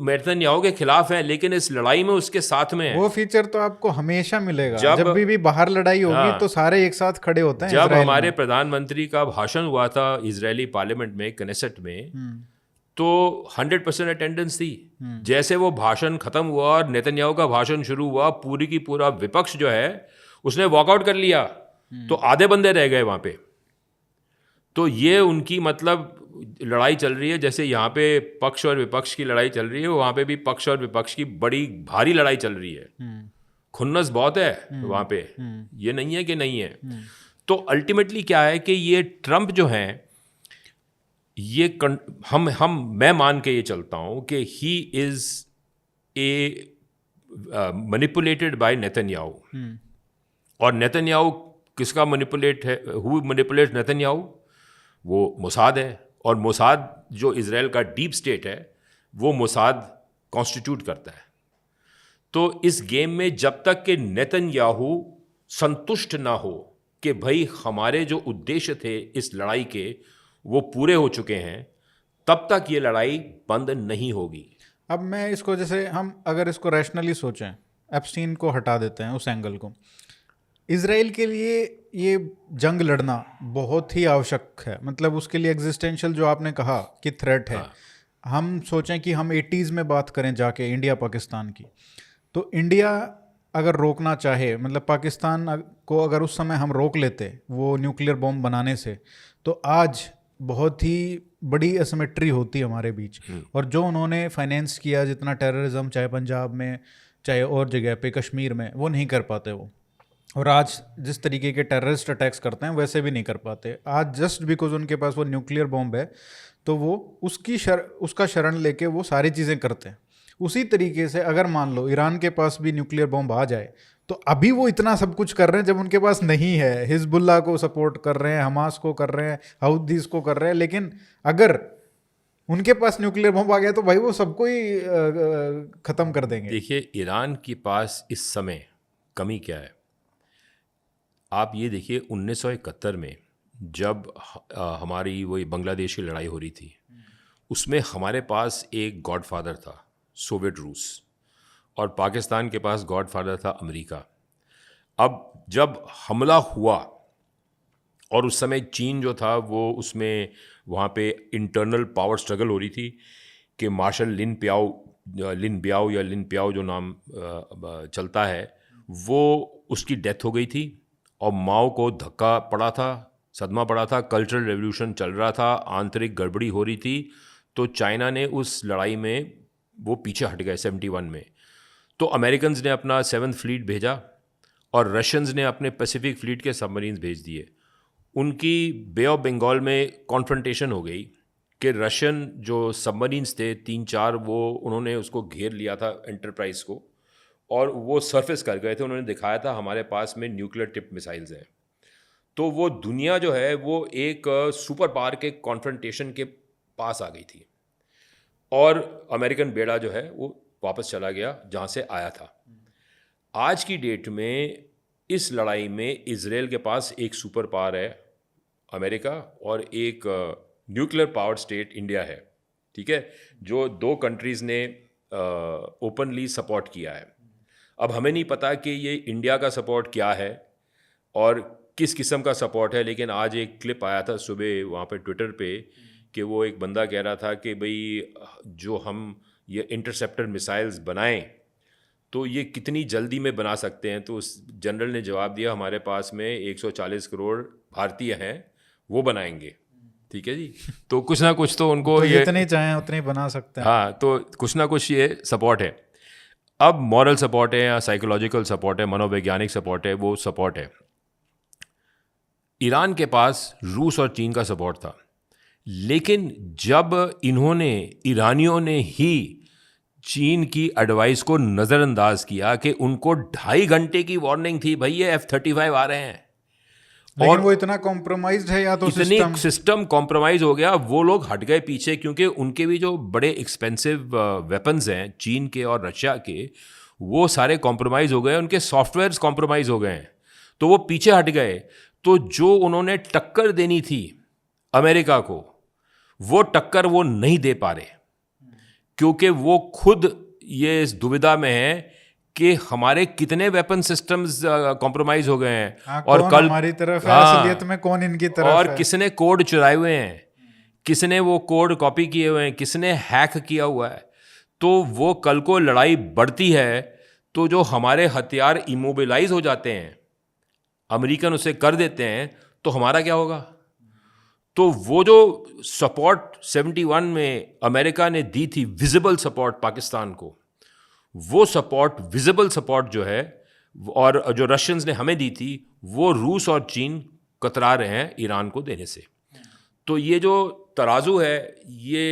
नेतन्याहू के खिलाफ है, लेकिन इस लड़ाई में उसके साथ में है। वो फीचर तो आपको हमेशा मिलेगा, जब भी बाहर लड़ाई होगी तो सारे एक साथ खड़े होते हैं। जब हमारे प्रधानमंत्री का भाषण हुआ था इजरायली पार्लियामेंट में, कनेसेट में, तो 100% अटेंडेंस थी। जैसे वो भाषण खत्म हुआ और नेतन्याहू का भाषण शुरू हुआ, पूरी की पूरा विपक्ष जो है उसने वॉकआउट कर लिया, तो आधे बंदे रह गए वहाँ पे। तो ये उनकी मतलब लड़ाई चल रही है, जैसे यहाँ पे पक्ष और विपक्ष की लड़ाई चल रही है, वहाँ पे भी पक्ष और विपक्ष की बड़ी भारी लड़ाई चल रही है। खुन्नस बहुत है वहाँ पे, ये नहीं है कि नहीं है। तो अल्टीमेटली क्या है कि ये ट्रम्प जो हैं मैं मान के ये चलता हूँ कि he is a manipulated bye Netanyahu. और नेतन्याहू किसका मैनिपुलेट है? Who manipulate Netanyahu? वो मोसाद है। और मोसाद जो इज़राइल का डीप स्टेट है, वो मोसाद कॉन्स्टिट्यूट करता है। तो इस गेम में जब तक कि नेतन्याहू संतुष्ट ना हो कि भाई हमारे जो उद्देश्य थे इस लड़ाई के वो पूरे हो चुके हैं, तब तक ये लड़ाई बंद नहीं होगी। अब मैं इसको, जैसे हम अगर इसको रैशनली सोचें, एप्स्टीन को हटा देते हैं उस एंगल को, इज़राइल के लिए ये जंग लड़ना बहुत ही आवश्यक है। मतलब उसके लिए एग्जिस्टेंशियल, जो आपने कहा कि थ्रेट है। हम सोचें कि हम 80s में बात करें जाके इंडिया पाकिस्तान की, तो इंडिया अगर रोकना चाहे, मतलब पाकिस्तान को अगर उस समय हम रोक लेते वो न्यूक्लियर बॉम्ब बनाने से, तो आज बहुत ही बड़ी असिमेट्री होती हमारे बीच। और जो उन्होंने फाइनेंस किया जितना टेररिज्म, चाहे पंजाब में चाहे और जगह पे, कश्मीर में, वो नहीं कर पाते वो। और आज जिस तरीके के टेररिस्ट अटैक्स करते हैं वैसे भी नहीं कर पाते आज, जस्ट बिकॉज उनके पास वो न्यूक्लियर बॉम्ब है, तो वो उसका शरण लेके वो सारी चीज़ें करते हैं। उसी तरीके से अगर मान लो ईरान के पास भी न्यूक्लियर बॉम्ब आ जाए, तो अभी वो इतना सब कुछ कर रहे हैं जब उनके पास नहीं है। हिजबुल्लाह को सपोर्ट कर रहे हैं, हमास को कर रहे हैं, हाउदीज को कर रहे हैं, लेकिन अगर उनके पास न्यूक्लियर बॉम्ब आ गया तो भाई वो सबको ही ख़त्म कर देंगे। देखिए, ईरान के पास इस समय कमी क्या है? आप ये देखिए, 1971 में जब हमारी वही बांग्लादेश की लड़ाई हो रही थी, उसमें हमारे पास एक गॉडफादर था, सोवियत रूस, और पाकिस्तान के पास गॉडफादर था, अमेरिका। अब जब हमला हुआ, और उस समय चीन जो था वो उसमें वहाँ पे इंटरनल पावर स्ट्रगल हो रही थी कि मार्शल लिन ब्याओ जो नाम चलता है, वो उसकी डेथ हो गई थी। और माओ को धक्का पड़ा था, सदमा पड़ा था, कल्चरल रेवोल्यूशन चल रहा था, आंतरिक गड़बड़ी हो रही थी। तो चाइना ने उस लड़ाई में वो पीछे हट गए 71 में। तो अमेरिकन्स ने अपना 7th फ्लीट भेजा और रशियंस ने अपने पैसिफिक फ्लीट के सबमरीन्स भेज दिए। उनकी बे ऑफ बंगाल में कॉन्फ्रंटेशन हो गई कि रशियन जो सबमरीन्स थे 3-4, वो उन्होंने उसको घेर लिया था, एंटरप्राइज को, और वो सरफेस कर गए थे। उन्होंने दिखाया था हमारे पास में न्यूक्लियर टिप मिसाइल्स हैं। तो वो दुनिया जो है वो एक सुपर पावर के कॉन्फ्रंटेशन के पास आ गई थी, और अमेरिकन बेड़ा जो है वो वापस चला गया जहाँ से आया था। आज की डेट में इस लड़ाई में इजराइल के पास एक सुपर पावर है, अमेरिका, और एक न्यूक्लियर पावर स्टेट इंडिया है, ठीक है, जो 2 कंट्रीज़ ने ओपनली सपोर्ट किया है। अब हमें नहीं पता कि ये इंडिया का सपोर्ट क्या है और किस किस्म का सपोर्ट है, लेकिन आज एक क्लिप आया था सुबह वहाँ पे ट्विटर पे कि वो एक बंदा कह रहा था कि भाई जो हम ये इंटरसेप्टर मिसाइल्स बनाएं तो ये कितनी जल्दी में बना सकते हैं। तो उस जनरल ने जवाब दिया, हमारे पास में 140 करोड़ भारतीय हैं, वो बनाएंगे। ठीक है जी। तो कुछ ना कुछ तो उनको तो ये जितने चाहें उतने बना सकते हैं। हाँ, तो कुछ ना कुछ ये सपोर्ट है। अब मॉरल सपोर्ट है या साइकोलॉजिकल सपोर्ट है, मनोवैज्ञानिक सपोर्ट है, वो सपोर्ट है। ईरान के पास रूस और चीन का सपोर्ट था, लेकिन जब ईरानियों ने ही चीन की एडवाइस को नज़रअंदाज किया कि उनको 2.5 घंटे की वार्निंग थी, भाई ये F-35 आ रहे हैं, लेकिन और वो इतना कॉम्प्रोमाइज्ड है, या तो सिस्टम कॉम्प्रोमाइज हो गया, वो लोग हट गए पीछे, क्योंकि उनके भी जो बड़े एक्सपेंसिव वेपन्स हैं चीन के और रशिया के, वो सारे कॉम्प्रोमाइज़ हो गए, उनके सॉफ्टवेयर्स कॉम्प्रोमाइज़ हो गए हैं, तो वो पीछे हट गए। तो जो उन्होंने टक्कर देनी थी अमेरिका को, वो टक्कर वो नहीं दे पा रहे, क्योंकि वो खुद ये इस दुविधा में है कि हमारे कितने वेपन सिस्टम्स कॉम्प्रोमाइज हो गए हैं, और कौन कल हमारी तरफ है, असलियत में कौन इनकी तरफ और है, किसने कोड चुराए हुए हैं, किसने वो कोड कॉपी किए हुए हैं, किसने हैक किया हुआ है। तो वो कल को लड़ाई बढ़ती है तो जो हमारे हथियार इमोबिलाइज हो जाते हैं, अमेरिकन उसे कर देते हैं, तो हमारा क्या होगा। तो वो जो सपोर्ट 71 में अमेरिका ने दी थी, विजिबल सपोर्ट पाकिस्तान को, वो सपोर्ट, विजिबल सपोर्ट जो है, और जो रशियंस ने हमें दी थी, वो रूस और चीन कतरा रहे हैं ईरान को देने से। तो ये जो तराजू है ये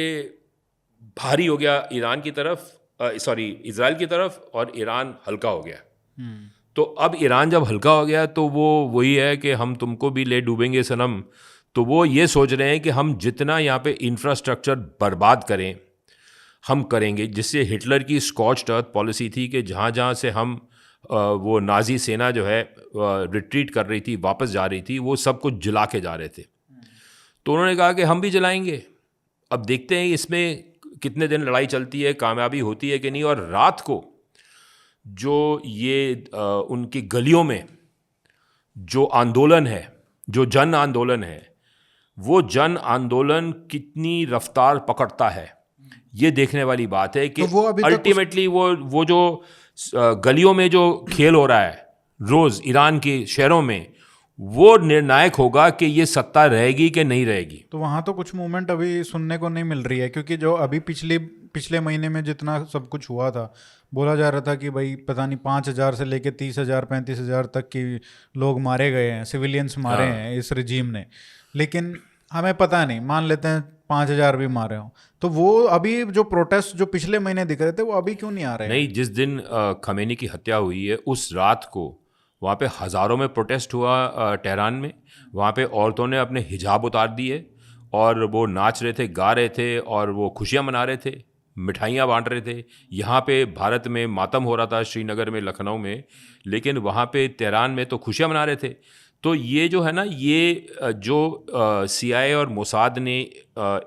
भारी हो गया ईरान की तरफ, इजराइल की तरफ, और ईरान हल्का हो गया। तो अब ईरान जब हल्का हो गया तो वो वही है कि हम तुमको भी ले डूबेंगे सनम। तो वो ये सोच रहे हैं कि हम जितना यहाँ पे इंफ्रास्ट्रक्चर बर्बाद करें हम करेंगे, जिससे हिटलर की स्कॉच्ड अर्थ पॉलिसी थी कि जहाँ जहाँ से हम वो नाजी सेना जो है रिट्रीट कर रही थी, वापस जा रही थी, वो सब कुछ जला के जा रहे थे। तो उन्होंने कहा कि हम भी जलाएंगे। अब देखते हैं इसमें कितने दिन लड़ाई चलती है, कामयाबी होती है कि नहीं। और रात को जो ये उनकी गलियों में जो आंदोलन है, जो जन आंदोलन है, वो जन आंदोलन कितनी रफ्तार पकड़ता है ये देखने वाली बात है कि तो वो अभी तक अल्टीमेटली वो जो गलियों में जो खेल हो रहा है रोज़ ईरान के शहरों में, वो निर्णायक होगा कि ये सत्ता रहेगी कि नहीं रहेगी। तो वहाँ तो कुछ मूवमेंट अभी सुनने को नहीं मिल रही है, क्योंकि जो अभी पिछले महीने में जितना सब कुछ हुआ था, बोला जा रहा था कि भाई पता नहीं 5,000 से लेके 30,000 35,000 तक की लोग मारे गए हैं, सिविलियंस मारे हैं इस रिजीम ने। लेकिन हमें पता नहीं, मान लेते हैं 5,000 भी मारे हों, तो वो अभी जो प्रोटेस्ट जो पिछले महीने दिख रहे थे वो अभी क्यों नहीं आ रहे हैं? नहीं, जिस दिन खमेनी की हत्या हुई है उस रात को वहाँ पे हज़ारों में प्रोटेस्ट हुआ तेहरान में। वहाँ पे औरतों ने अपने हिजाब उतार दिए और वो नाच रहे थे, गा रहे थे, और वो खुशियाँ मना रहे थे, मिठाइयाँ बांट रहे थे। यहाँ पे भारत में मातम हो रहा था, श्रीनगर में, लखनऊ में, लेकिन वहाँ पे तेहरान में तो खुशियाँ मना रहे थे। तो ये जो है ना, ये जो CIA और मोसाद ने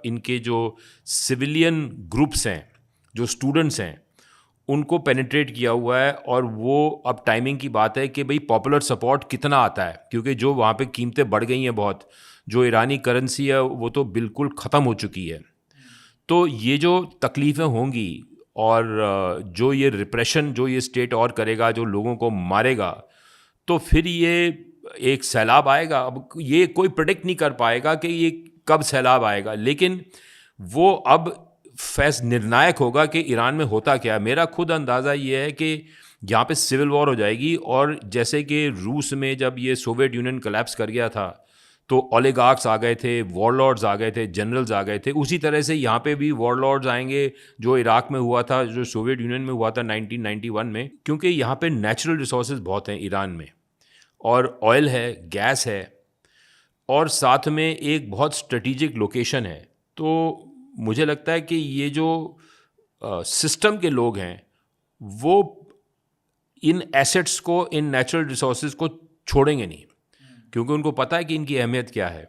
इनके जो सिविलियन ग्रुप्स हैं, जो स्टूडेंट्स हैं, उनको पेनिट्रेट किया हुआ है। और वो अब टाइमिंग की बात है कि भाई पॉपुलर सपोर्ट कितना आता है, क्योंकि जो वहाँ पे कीमतें बढ़ गई हैं बहुत, जो ईरानी करेंसी है वो तो बिल्कुल ख़त्म हो चुकी है। तो ये जो तकलीफ़ें होंगी और जो ये रिप्रेशन जो ये स्टेट और करेगा, जो लोगों को मारेगा, तो फिर ये एक सैलाब आएगा। अब ये कोई प्रेडिक्ट नहीं कर पाएगा कि ये कब सैलाब आएगा, लेकिन वो अब फैस निर्णायक होगा कि ईरान में होता क्या है। मेरा खुद अंदाज़ा ये है कि यहाँ पे सिविल वॉर हो जाएगी। और जैसे कि रूस में जब ये सोवियत यूनियन कोलैप्स कर गया था तो ओलिगार्क्स आ गए थे, वॉरलॉर्ड्स आ गए थे, जनरल्स आ गए थे, उसी तरह से यहाँ पे भी वॉरलॉर्ड्स आएंगे, जो इराक में हुआ था, जो सोवियत यूनियन में हुआ था 1991 में। क्योंकि यहाँ पे नेचुरल रिसोर्सेज बहुत हैं ईरान में, और ऑयल है, गैस है, और साथ में एक बहुत स्ट्रेटिजिक लोकेशन है। तो मुझे लगता है कि ये जो सिस्टम के लोग हैं वो इन एसेट्स को, इन नेचुरल रिसोर्सेज को छोड़ेंगे नहीं, क्योंकि उनको पता है कि इनकी अहमियत क्या है।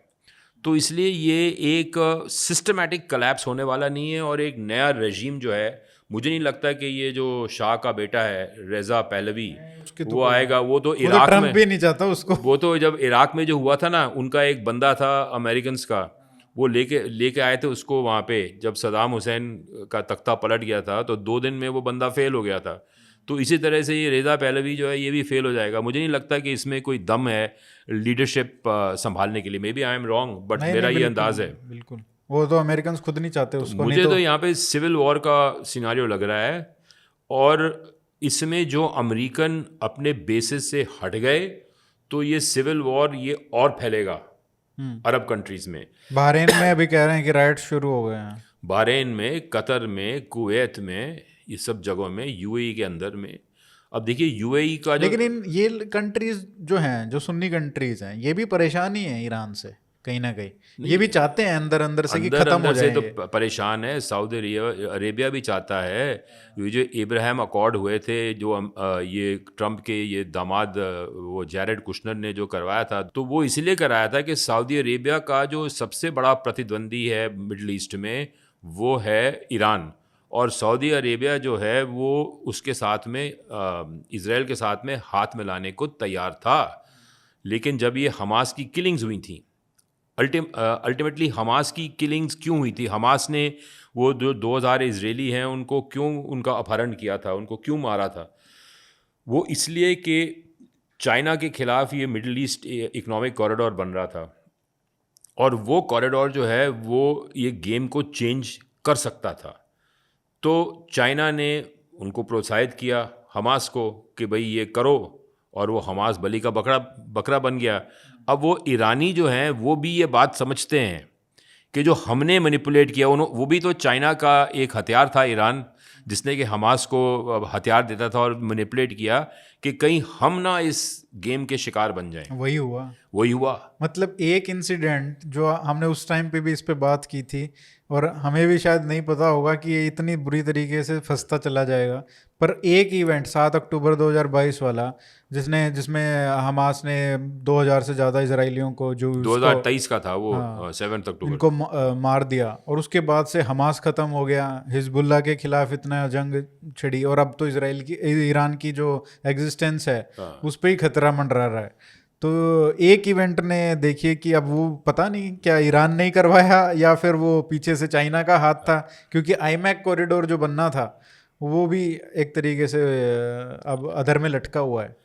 तो इसलिए ये एक सिस्टमैटिक कोलैप्स होने वाला नहीं है। और एक नया रेजीम जो है, मुझे नहीं लगता कि ये जो शाह का बेटा है रेजा पहलवी, वो आएगा। वो तो इराक ट्रम्प में भी नहीं चाहता उसको। वो तो जब इराक में जो हुआ था ना, उनका एक बंदा था अमेरिकन्स का, वो लेके आए थे उसको वहाँ पे, जब सदाम हुसैन का तख्ता पलट गया था तो 2 दिन में वो बंदा फेल हो गया था। तो इसी तरह से ये रेजा पहलवी जो है ये भी फेल हो जाएगा। मुझे नहीं लगता कि इसमें कोई दम है लीडरशिप संभालने के लिए। Maybe I am wrong, but मेरा ये अंदाज है। बिल्कुल, वो तो अमेरिकन खुद नहीं चाहते उसको। मुझे तो यहाँ पे सिविल वॉर का सिनारियो लग रहा है। और इसमें जो अमेरिकन अपने बेसिस से हट गए तो ये सिविल वॉर ये और फैलेगा अरब कंट्रीज़ में। बहरीन में अभी कह रहे हैं कि राइट्स शुरू हो गए हैं। बहरीन में, कतर में, कुवैत में, ये सब जगहों में, UAE के अंदर में। अब देखिए UAE का जो, लेकिन ये कंट्रीज जो हैं, जो सुन्नी कंट्रीज हैं, ये भी परेशान ही है ईरान से कहीं ना कहीं। ये भी चाहते हैं अंदर अंदर से कि खत्म हो जाए। से तो परेशान है। सऊदी अरेबिया भी चाहता है। ये जो इब्राहिम अकॉर्ड हुए थे, जो ये ट्रंप के ये दामाद वो जैरेड कुशनर ने जो करवाया था, तो वो इसलिए कराया था कि सऊदी अरेबिया का जो सबसे बड़ा प्रतिद्वंदी है मिडल ईस्ट में वो है ईरान। और सऊदी अरेबिया जो है वो उसके साथ में इज़राइल के साथ में हाथ मिलाने को तैयार था। लेकिन जब ये हमास की किलिंग्स हुई थी, अल्टीमेटली हमास की किलिंग्स क्यों हुई थी, हमास ने वो जो 2,000 इजरायली हैं उनको क्यों उनका अपहरण किया था, उनको क्यों मारा था, वो इसलिए कि चाइना के ख़िलाफ़ ये मिडल ईस्ट इकोनॉमिक कॉरिडोर बन रहा था। और वो कॉरिडोर जो है वो ये गेम को चेंज कर सकता था। तो चाइना ने उनको प्रोत्साहित किया हमास को कि भाई ये करो, और वो हमास बलि का बकरा बन गया। अब वो ईरानी जो हैं वो भी ये बात समझते हैं कि जो हमने मैनिपुलेट किया वो भी तो चाइना का एक हथियार था, ईरान, जिसने कि हमास को हथियार देता था और मैनिपुलेट किया कि कहीं हम ना इस गेम के शिकार बन जाएं। वही हुआ। वही हुआ। मतलब एक इंसिडेंट जो हमने उस टाइम पे भी इस पे बात की थी, और हमें भी शायद नहीं पता होगा कि ये इतनी बुरी तरीके से फंसता चला जाएगा, पर एक इवेंट 7 अक्टूबर 2022 वाला, जिसमें हमास ने 2000 से ज़्यादा इजरायलियों को, जो 2023 का था वो, हाँ, 7 अक्टूबर इनको मार दिया, और उसके बाद से हमास ख़त्म हो गया, हिजबुल्लाह के खिलाफ इतना जंग छिड़ी, और अब तो ईरान की जो एग्जिस्टेंस है उस पर ही खतरा मंडरा रहा है। तो एक इवेंट ने देखिए कि अब वो पता नहीं क्या ईरान ने ही करवाया या फिर वो पीछे से चाइना का हाथ था, क्योंकि आईमैक कॉरिडोर जो बनना था वो भी एक तरीके से अब अधर में लटका हुआ है।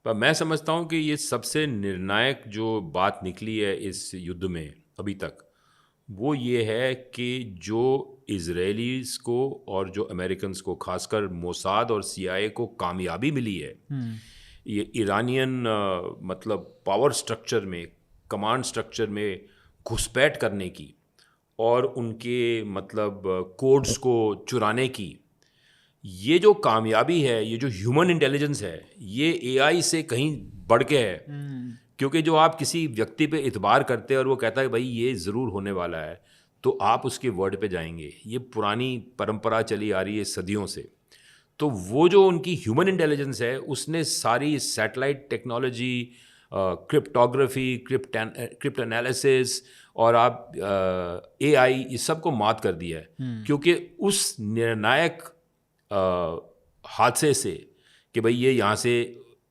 पर मैं समझता हूँ कि ये सबसे निर्णायक जो बात निकली है इस युद्ध में अभी तक, वो ये है कि जो इजरायलीज को और जो अमेरिकन्स को, खासकर मोसाद और सीआईए को कामयाबी मिली है ये ईरानियन मतलब पावर स्ट्रक्चर में, कमांड स्ट्रक्चर में घुसपैठ करने की और उनके मतलब कोड्स को चुराने की, ये जो कामयाबी है, ये जो ह्यूमन इंटेलिजेंस है, ये एआई से कहीं बढ़ के है। क्योंकि जो आप किसी व्यक्ति पे इतबार करते हैं और वो कहता है भाई ये ज़रूर होने वाला है, तो आप उसके वर्ड पे जाएंगे। ये पुरानी परंपरा चली आ रही है सदियों से। तो वो जो उनकी ह्यूमन इंटेलिजेंस है, उसने सारी satellite technology, cryptography, crypt analysis और आप एआई, ये सब को मात कर दिया है। क्योंकि उस निर्णायक हादसे से कि भाई ये यहाँ से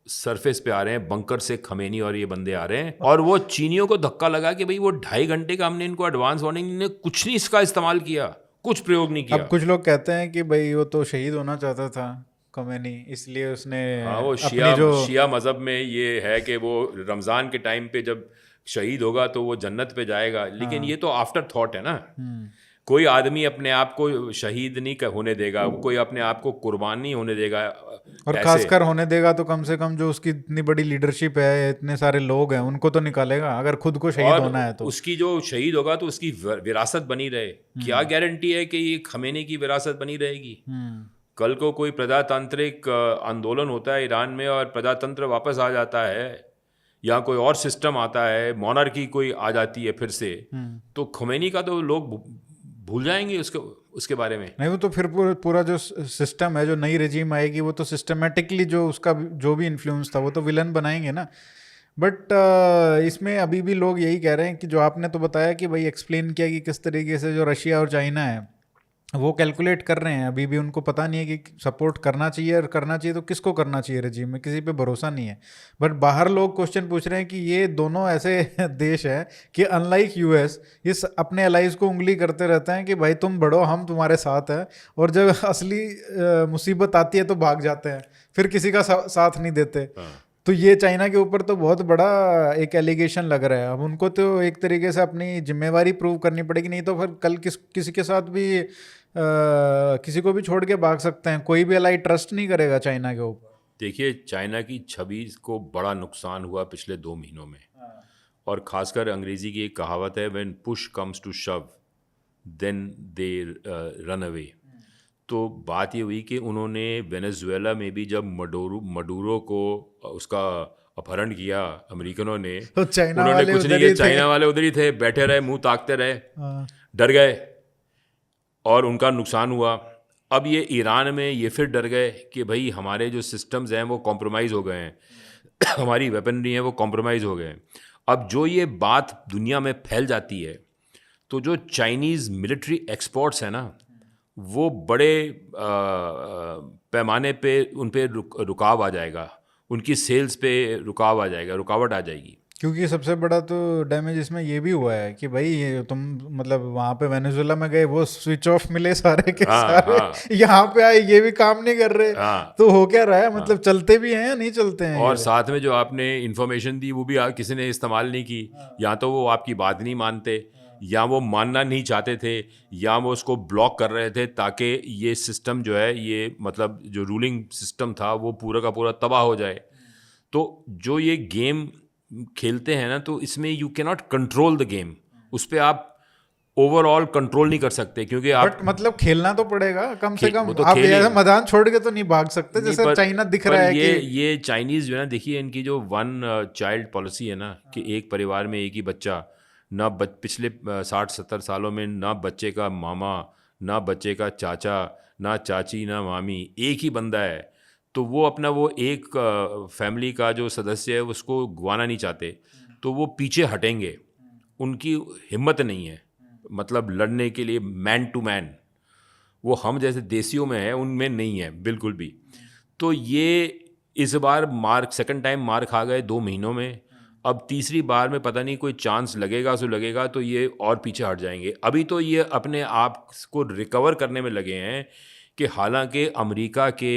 सरफेस पे आ रहे हैं, बंकर से खमेनी और ये बंदे आ रहे हैं, और वो चीनियों को धक्का लगा कि भाई वो 2.5 घंटे का हमने इनको एडवांस वार्निंग ने कुछ नहीं इसका इस्तेमाल किया, कुछ प्रयोग नहीं किया। अब कुछ लोग कहते हैं कि भाई वो तो शहीद होना चाहता था खमेनी, इसलिए उसने हाँ, वो अपनी शिया मज़हब में ये है कि वो रमज़ान के टाइम पे जब शहीद होगा तो वो जन्नत पे जाएगा, लेकिन ये तो आफ्टर थॉट है ना। कोई आदमी अपने आप को शहीद नहीं होने देगा, कोई अपने आप को कुर्बान नहीं होने देगा, और खासकर होने देगा तो कम से कम जो उसकी इतनी बड़ी लीडरशिप है, इतने सारे लोग हैं, उनको तो निकालेगा। अगर खुद को शहीद होना है तो उसकी जो शहीद होगा तो उसकी विरासत बनी रहे। क्या गारंटी है कि ये खमेनी की विरासत बनी रहेगी? कल को कोई प्रजातांत्रिक आंदोलन होता है ईरान में और प्रजातंत्र वापस आ जाता है, या कोई और सिस्टम आता है, मोनार्की कोई आ जाती है फिर से, तो खमेनी का तो लोग भूल जाएंगे उसके बारे में। नहीं, वो तो फिर पूरा जो सिस्टम है, जो नई रेजिम आएगी, वो तो सिस्टमेटिकली जो उसका जो भी इन्फ्लुएंस था वो तो विलन बनाएंगे ना। बट इसमें अभी भी लोग यही कह रहे हैं कि जो आपने तो बताया कि भाई एक्सप्लेन किया कि किस तरीके से जो रशिया और चाइना है वो कैलकुलेट कर रहे हैं, अभी भी उनको पता नहीं है कि सपोर्ट करना चाहिए, और करना चाहिए तो किसको करना चाहिए। रेजिम में किसी पे भरोसा नहीं है। बट बाहर लोग क्वेश्चन पूछ रहे हैं कि ये दोनों ऐसे देश हैं कि अनलाइक यूएस, ये अपने एलाइज को उंगली करते रहते हैं कि भाई तुम बढ़ो, हम तुम्हारे साथ हैं, और जब असली मुसीबत आती है तो भाग जाते हैं, फिर किसी का साथ नहीं देते। तो ये चाइना के ऊपर तो बहुत बड़ा एक एलिगेशन लग रहा है। अब उनको तो एक तरीके से अपनी जिम्मेवारी प्रूव करनी पड़ेगी, नहीं तो फिर कल किसी के साथ भी किसी को भी छोड़ के भाग सकते हैं। कोई भी अलाई ट्रस्ट नहीं करेगा चाइना के ऊपर। देखिए, चाइना की छवि को बड़ा नुकसान हुआ पिछले 2 महीनों में, और ख़ासकर अंग्रेज़ी की एक कहावत है, when push comes to shove then they run away. तो बात ये हुई कि उन्होंने वेनेजुएला में भी जब मडूरो को उसका अपहरण किया अमेरिकनों ने, तो चाइना उन्होंने वाले कुछ नहीं किया, चाइना वाले उधर ही थे, बैठे रहे, मुंह ताकते रहे, डर गए और उनका नुकसान हुआ। अब ये ईरान में ये फिर डर गए कि भाई हमारे जो सिस्टम्स हैं वो कॉम्प्रोमाइज़ हो गए हैं हमारी वेपनरी है वो कॉम्प्रोमाइज़ हो गए हैं। अब जो ये बात दुनिया में फैल जाती है, तो जो चाइनीज़ मिलिट्री एक्सपोर्ट्स हैं ना, वो बड़े पैमाने पे उन पे रुकाव आ जाएगा, उनकी सेल्स पे रुकाव आ जाएगा, रुकावट आ जाएगी। क्योंकि सबसे बड़ा तो डैमेज इसमें ये भी हुआ है कि भाई ये तुम मतलब वहाँ पे वेनेजुएला में गए, वो स्विच ऑफ मिले सारे के सारे, यहाँ पे आए ये भी काम नहीं कर रहे। तो हो क्या रहा है, मतलब चलते भी हैं या नहीं चलते हैं। और साथ में जो आपने इन्फॉर्मेशन दी वो भी किसी ने इस्तेमाल नहीं की, या तो वो आपकी बात नहीं मानते, या वो मानना नहीं चाहते थे, या वो उसको ब्लॉक कर रहे थे ताकि ये सिस्टम जो है, ये मतलब जो रूलिंग सिस्टम था वो पूरा का पूरा तबाह हो जाए। तो जो ये गेम खेलते हैं ना, तो इसमें you can not control the game, उस पर आप ओवरऑल कंट्रोल नहीं कर सकते, क्योंकि आप बट मतलब खेलना तो पड़ेगा कम से कम। वो तो आप खेल ही- ऐसा मैदान छोड़ के तो नहीं भाग सकते नहीं, जैसे चाइना दिख पर रहा है ये कि ये चाइनीज जो है ना, देखिए इनकी जो वन चाइल्ड पॉलिसी है ना, कि एक परिवार में एक ही बच्चा, ना पिछले 60-70 सालों में ना बच्चे का मामा, ना बच्चे का चाचा, ना चाची, ना मामी, एक ही बंदा है। तो वो अपना वो एक फैमिली का जो सदस्य है उसको गंवाना नहीं चाहते, तो वो पीछे हटेंगे, उनकी हिम्मत नहीं है मतलब लड़ने के लिए मैन टू मैन। वो हम जैसे देसियों में है, उनमें नहीं है बिल्कुल भी। तो ये इस बार मार्क सेकंड टाइम मार खा गए 2 महीनों में। अब तीसरी बार में पता नहीं कोई चांस लगेगा सो लगेगा, तो ये और पीछे हट जाएंगे। अभी तो ये अपने आप को रिकवर करने में लगे हैं कि हालांकि अमेरिका के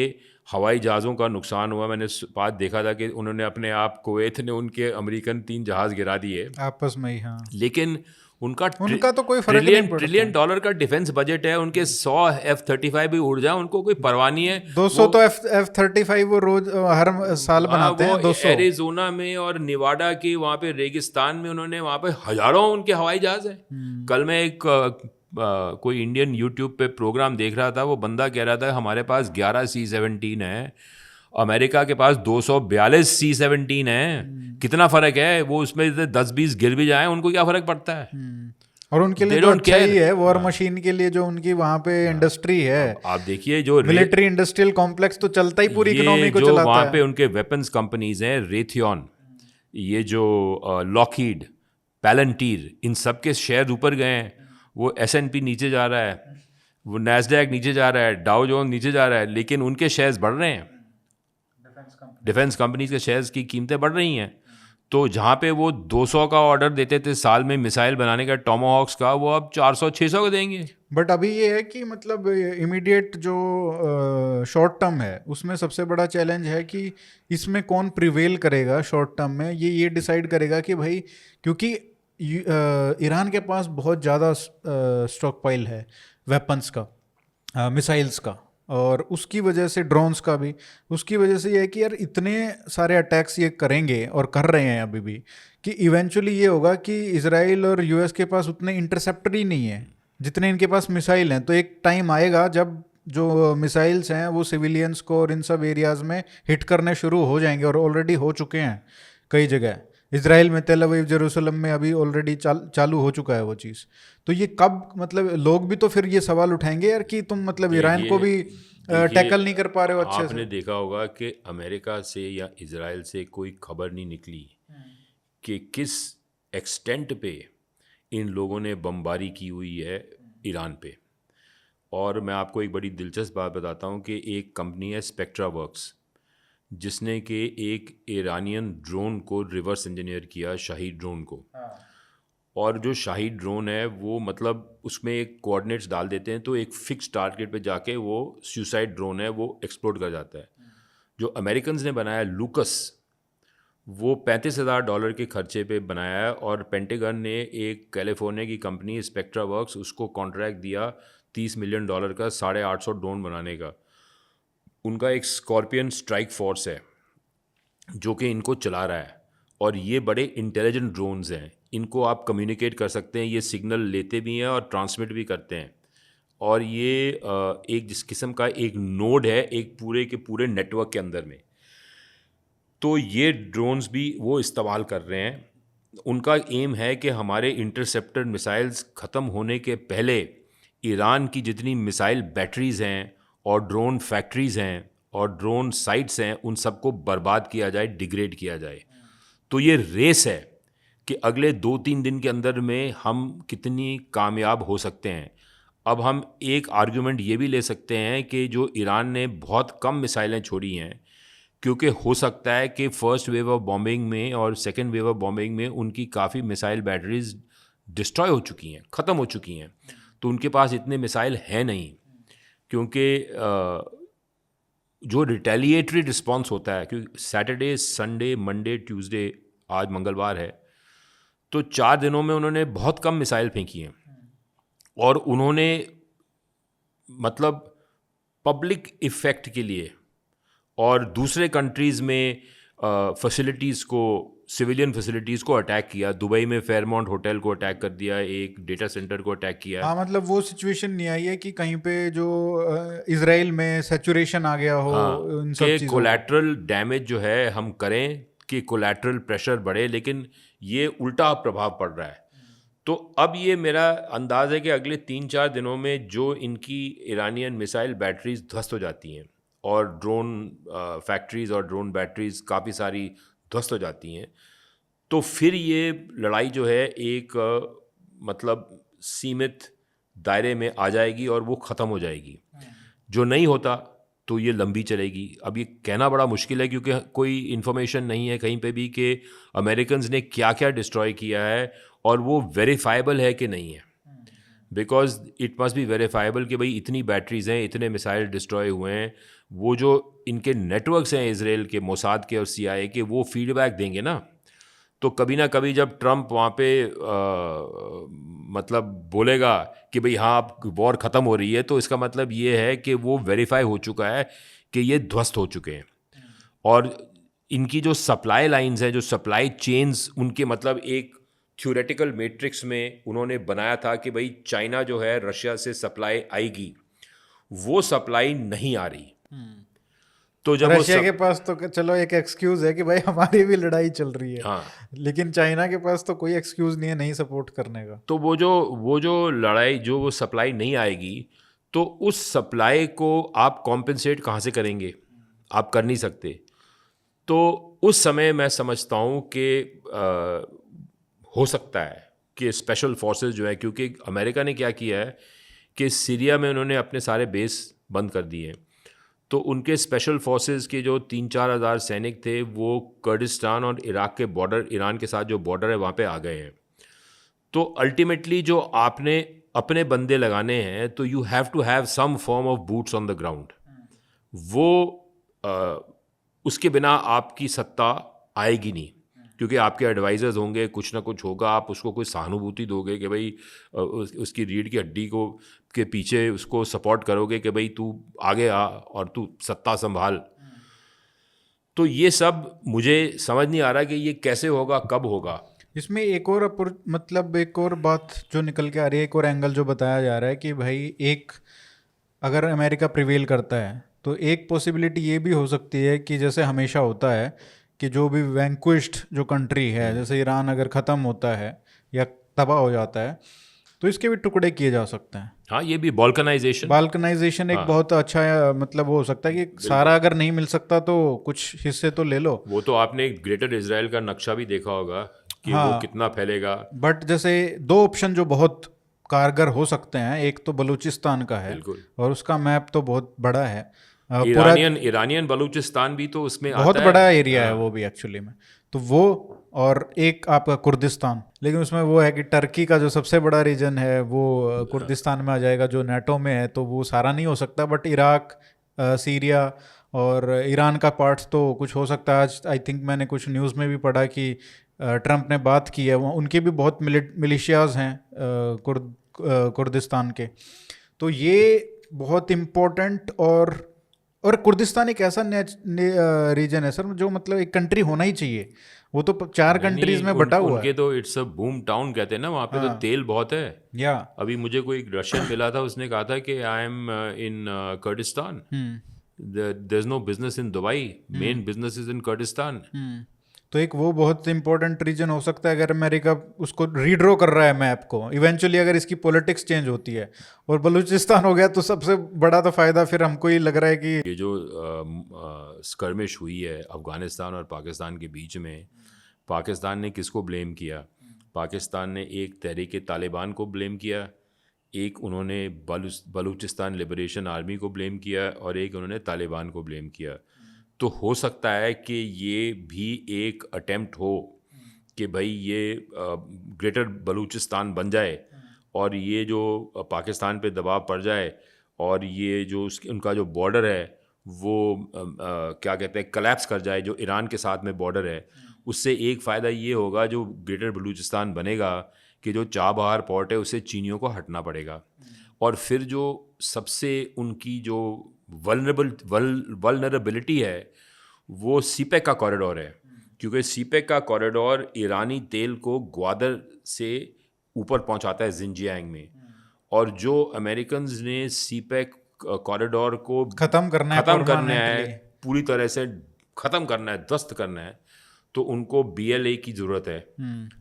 हवाई जहाज़ों का नुकसान हुआ, मैंने बात देखा था कि उन्होंने अपने आप, कुवैत ने उनके अमेरिकन 3 जहाज़ गिरा दिए, आपस में ही। हाँ, लेकिन उनका उनका तो कोई फर्क नहीं ट्रिलियन पड़ता। ट्रिलियन डॉलर का डिफेंस बजट है, उनके 100 F-35 भी उड़ जाए उनको कोई परवाह नहीं है। 200 तो F-35 वो रोज हर साल हाँ, बनाते वो हैं 200। एरिजोना में और निवाडा के वहाँ पे रेगिस्तान में उन्होंने वहाँ पे हजारों उनके हवाई जहाज हैं। कल मैं एक कोई इंडियन यूट्यूब पे प्रोग्राम देख रहा था, वो बंदा कह रहा था हमारे पास 11 C-17 है, अमेरिका के पास 242 C-17 है, कितना फ़र्क है। वो उसमें 10-20 गिर भी जाए उनको क्या फ़र्क पड़ता है। और उनके लिए They तो don't अच्छा ही care। है, वॉर मशीन के लिए जो उनकी वहाँ पे इंडस्ट्री है, आप देखिए जो मिलिट्री इंडस्ट्रियल कॉम्प्लेक्स तो चलता ही पूरी ये इकोनॉमी को जो चलाता वहाँ है। पे उनके वेपन्स कंपनीज हैं, रेथियन, ये जो लॉकहीड, पैलंटीर, इन सब के शेयर ऊपर गए हैं। वो S&P नीचे जा रहा है, वो नैस्डैक नीचे जा रहा है, डाउ जोन्स नीचे जा रहा है, लेकिन उनके शेयर्स बढ़ रहे हैं। डिफेंस कंपनीज के शेयर्स की कीमतें बढ़ रही हैं। तो जहाँ पे वो 200 का ऑर्डर देते थे साल में मिसाइल बनाने का, टोमाहॉक्स का, वो अब 400-600 का देंगे। बट अभी ये है कि मतलब इमीडिएट जो शॉर्ट टर्म है उसमें सबसे बड़ा चैलेंज है कि इसमें कौन प्रिवेल करेगा शॉर्ट टर्म में, ये डिसाइड करेगा कि भाई, क्योंकि ईरान के पास बहुत ज़्यादा स्टॉक पाइल है वेपन्स का, मिसाइल्स का, और उसकी वजह से ड्रोन्स का भी। उसकी वजह से ये है कि यार इतने सारे अटैक्स ये करेंगे और कर रहे हैं अभी भी, कि इवेंचुअली ये होगा कि इसराइल और यूएस के पास उतने इंटरसेप्टर ही नहीं है जितने इनके पास मिसाइल हैं। तो एक टाइम आएगा जब जो मिसाइल्स हैं वो सिविलियंस को और इन सब एरियाज़ में हिट करने शुरू हो जाएंगे, और ऑलरेडी हो चुके हैं कई जगह। इसराइल में तेल अवीव जेरूसलम में अभी ऑलरेडी चालू हो चुका है वो चीज़। तो ये कब, मतलब लोग भी तो फिर ये सवाल उठाएंगे यार कि तुम मतलब ईरान को भी टैकल नहीं कर पा रहे हो अच्छे आपने से। देखा होगा कि अमेरिका से या इजराइल से कोई खबर नहीं निकली कि किस एक्सटेंट पे इन लोगों ने बमबारी की हुई है ईरान पे। और मैं आपको एक बड़ी दिलचस्प बात बताता हूँ कि एक कंपनी है स्पेक्ट्रा वर्क्स, जिसने कि एक ईरानियन ड्रोन को रिवर्स इंजीनियर किया, शाहीद ड्रोन को। और जो शाहीद ड्रोन है वो मतलब उसमें एक कोऑर्डिनेट्स डाल देते हैं तो एक फिक्स टारगेट पे जाके वो सुसाइड ड्रोन है वो एक्सप्लोड कर जाता है। जो अमेरिकन्स ने बनाया लूकस, वो $35,000 के खर्चे पे बनाया है, और पेंटागन ने एक कैलिफोर्निया की कंपनी स्पेक्ट्रा वर्क्स उसको कॉन्ट्रैक्ट दिया $30 मिलियन का 850 ड्रोन बनाने का। उनका एक स्कॉर्पियन स्ट्राइक फोर्स है जो कि इनको चला रहा है, और ये बड़े इंटेलिजेंट ड्रोन्स हैं, इनको आप कम्युनिकेट कर सकते हैं, ये सिग्नल लेते भी हैं और ट्रांसमिट भी करते हैं। और ये एक जिस किस्म का एक नोड है एक पूरे के पूरे नेटवर्क के अंदर में। तो ये ड्रोन्स भी वो इस्तेमाल कर रहे हैं। उनका एम है कि हमारे इंटरसेप्टर मिसाइल्स ख़त्म होने के पहले ईरान की जितनी मिसाइल बैटरीज़ हैं और ड्रोन फैक्ट्रीज़ हैं और ड्रोन साइट्स हैं उन सबको बर्बाद किया जाए, डिग्रेड किया जाए। तो ये रेस है कि अगले 2-3 दिन के अंदर में हम कितनी कामयाब हो सकते हैं। अब हम एक आर्गुमेंट ये भी ले सकते हैं कि जो ईरान ने बहुत कम मिसाइलें छोड़ी हैं, क्योंकि हो सकता है कि फर्स्ट वेव ऑफ बॉम्बिंग में और सेकेंड वेव ऑफ बॉम्बिंग में उनकी काफ़ी मिसाइल बैटरीज डिस्ट्रॉय हो चुकी हैं, ख़त्म हो चुकी हैं, तो उनके पास इतने मिसाइल हैं नहीं। क्योंकि जो रिटेलिएटरी रिस्पॉन्स होता है, क्योंकि सैटरडे, संडे, मंडे, ट्यूसडे, आज मंगलवार है, तो 4 दिनों में उन्होंने बहुत कम मिसाइल फेंकी हैं। और उन्होंने मतलब पब्लिक इफ़ेक्ट के लिए और दूसरे कंट्रीज़ में फैसिलिटीज़ को सिविलियन फैसिलिटीज़ को अटैक किया, दुबई में फेयरमाउंट होटल को अटैक कर दिया, एक डेटा सेंटर को अटैक किया। हाँ, मतलब वो सिचुएशन नहीं आई है कि कहीं पे जो इजराइल में सैचुरेशन आ गया हो हाँ, इन सब कि चीज़ों कोलैटरल डैमेज जो है हम करें कि कोलैटरल प्रेशर बढ़े, लेकिन ये उल्टा प्रभाव पड़ रहा है। तो अब ये मेरा अंदाज़ है कि अगले 3-4 दिनों में जो इनकी ईरानियन मिसाइल बैटरीज ध्वस्त हो जाती हैं और ड्रोन फैक्ट्रीज और ड्रोन बैटरीज काफ़ी सारी ध्वस्त हो जाती हैं, तो फिर ये लड़ाई जो है एक मतलब सीमित दायरे में आ जाएगी और वो ख़त्म हो जाएगी। जो नहीं होता तो ये लंबी चलेगी। अब ये कहना बड़ा मुश्किल है क्योंकि कोई इन्फॉर्मेशन नहीं है कहीं पे भी कि अमेरिकन्स ने क्या क्या डिस्ट्रॉय किया है और वो वेरीफाइबल है कि नहीं है। Because it must be verifiable कि भाई इतनी बैटरीज हैं, इतने मिसाइल डिस्ट्रॉय हुए हैं, वो जो इनके नेटवर्क्स हैं इसराइल के, मोसाद के और CIA के, वो फीडबैक देंगे ना। तो कभी ना कभी जब ट्रंप वहाँ पे मतलब बोलेगा कि भाई हाँ अब वॉर ख़त्म हो रही है, तो इसका मतलब ये है कि वो वेरीफाई हो चुका है कि ये ध्वस्त हो चुके हैं। और इनकी जो सप्लाई लाइंस हैं, जो सप्लाई चेन्स, उनके मतलब एक थ्योरेटिकल मैट्रिक्स में उन्होंने बनाया था कि भाई चाइना जो है रशिया से सप्लाई आएगी, वो सप्लाई नहीं आ रही। तो जब रशिया के पास तो चलो एक एक्सक्यूज है कि भाई हमारी भी लड़ाई चल रही है, हाँ, लेकिन चाइना के पास तो कोई एक्सक्यूज नहीं है नहीं सपोर्ट करने का। तो वो जो लड़ाई, जो वो सप्लाई नहीं आएगी, तो उस सप्लाई को आप कॉम्पेंसेट कहाँ से करेंगे? आप कर नहीं सकते। तो उस समय मैं समझता हूँ कि हो सकता है कि स्पेशल फोर्सेस जो है, क्योंकि अमेरिका ने क्या किया है कि सीरिया में उन्होंने अपने सारे बेस बंद कर दिए हैं, तो उनके स्पेशल फोर्सेस के जो 3-4 हज़ार सैनिक थे वो कुर्दिस्तान और इराक के बॉर्डर, ईरान के साथ जो बॉर्डर है वहाँ पे आ गए हैं। तो अल्टीमेटली जो आपने अपने बंदे लगाने हैं, तो you have to have some form of boots on the ground. वो उसके बिना आपकी सत्ता आएगी नहीं, क्योंकि आपके एडवाइज़र्स होंगे, कुछ ना कुछ होगा, आप उसको कोई सहानुभूति दोगे कि भाई उसकी रीढ़ की हड्डी को के पीछे उसको सपोर्ट करोगे कि भाई तू आगे आ और तू सत्ता संभाल। तो ये सब मुझे समझ नहीं आ रहा कि ये कैसे होगा, कब होगा। इसमें एक और मतलब एक और बात जो निकल के आ रही है, एक और एंगल जो बताया जा रहा है कि भाई एक अगर अमेरिका प्रिवेल करता है तो एक पॉसिबिलिटी ये भी हो सकती है कि जैसे हमेशा होता है कि जो भी वैंक्विश्ड जो कंट्री है, जैसे ईरान अगर ख़त्म होता है या तबाह हो जाता है, तो इसके भी टुकड़े किए जा सकते हैं। हाँ, ये भी बाल्कनाइजेशन एक बहुत अच्छा मतलब वो हो सकता है कि सारा अगर नहीं मिल सकता तो कुछ हिस्से तो ले लो। वो तो आपने ग्रेटर इजराइल का नक्शा भी देखा होगा कि हाँ, वो कितना फैलेगा। बट जैसे दो ऑप्शन जो बहुत कारगर हो सकते हैं, एक तो बलूचिस्तान का है बिल्कुल। और उसका मैप तो बहुत बड़ा है, पूरा ईरानियन बलूचिस्तान भी तो उसमें बहुत आता बड़ा है। एरिया है वो भी एक्चुअली में। तो वो, और एक आपका कुर्दिस्तान, लेकिन उसमें वो है कि टर्की का जो सबसे बड़ा रीजन है वो कुर्दिस्तान में आ जाएगा जो नाटो में है, तो वो सारा नहीं हो सकता। बट इराक, सीरिया और ईरान का पार्ट्स तो कुछ हो सकता है। आज आई थिंक मैंने कुछ न्यूज़ में भी पढ़ा कि ट्रंप ने बात की है, वो उनके भी बहुत मिलिशियाज हैं कुर्दिस्तान के। तो ये बहुत इम्पोर्टेंट, और कुर्दिस्तान एक ऐसा रीजन है सर जो मतलब एक कंट्री होना ही चाहिए। वो तो 4 कंट्रीज में बटा हुआ उनके है। तो इट्स अ बूम टाउन कहते हैं ना, वहाँ पे तो तेल बहुत है। या अभी मुझे कोई रशियन मिला था, उसने कहा था कि I am in Kurdistan, there is no business in Dubai, main business is in Kurdistan. तो एक वो बहुत इंपॉर्टेंट रीजन हो सकता है अगर अमेरिका उसको रीड्रॉ कर रहा है मैप को इवेंचुअली, अगर इसकी पॉलिटिक्स चेंज होती है और बलूचिस्तान हो गया तो सबसे बड़ा तो फायदा फिर हमको ही लग रहा है कि ये जो स्कर्मिश हुई है अफगानिस्तान और पाकिस्तान के बीच में, पाकिस्तान ने किसको ब्लेम किया? पाकिस्तान ने एक तहरीक तालिबान को ब्लेम किया, एक उन्होंने बलूचिस्तान लिबरेशन आर्मी को ब्लेम किया और एक उन्होंने तालिबान को ब्लेम किया। तो हो सकता है कि ये भी एक अटेम्प्ट हो कि भाई ये ग्रेटर बलूचिस्तान बन जाए और ये जो पाकिस्तान पे दबाव पड़ जाए और ये जो उनका जो बॉर्डर है वो क्या कहते हैं कलैप्स कर जाए, जो ईरान के साथ में बॉर्डर है। उससे एक फ़ायदा ये होगा जो ग्रेटर बलूचिस्तान बनेगा कि जो चाबहार पोर्ट है उसे चीनियों को हटना पड़ेगा, और फिर जो सबसे उनकी जो वल्नरेबिलिटी है वो सीपेक का कॉरिडोर है, क्योंकि सीपेक का कॉरिडोर ईरानी तेल को ग्वादर से ऊपर पहुंचाता है जिनजियांग में, और जो अमेरिकन्स ने सीपेक कॉरिडोर को खत्म करना है ख़त्म करना है, परमानेंटली। पूरी तरह से ख़त्म करना है, ध्वस्त करना है, तो उनको BLA की ज़रूरत है।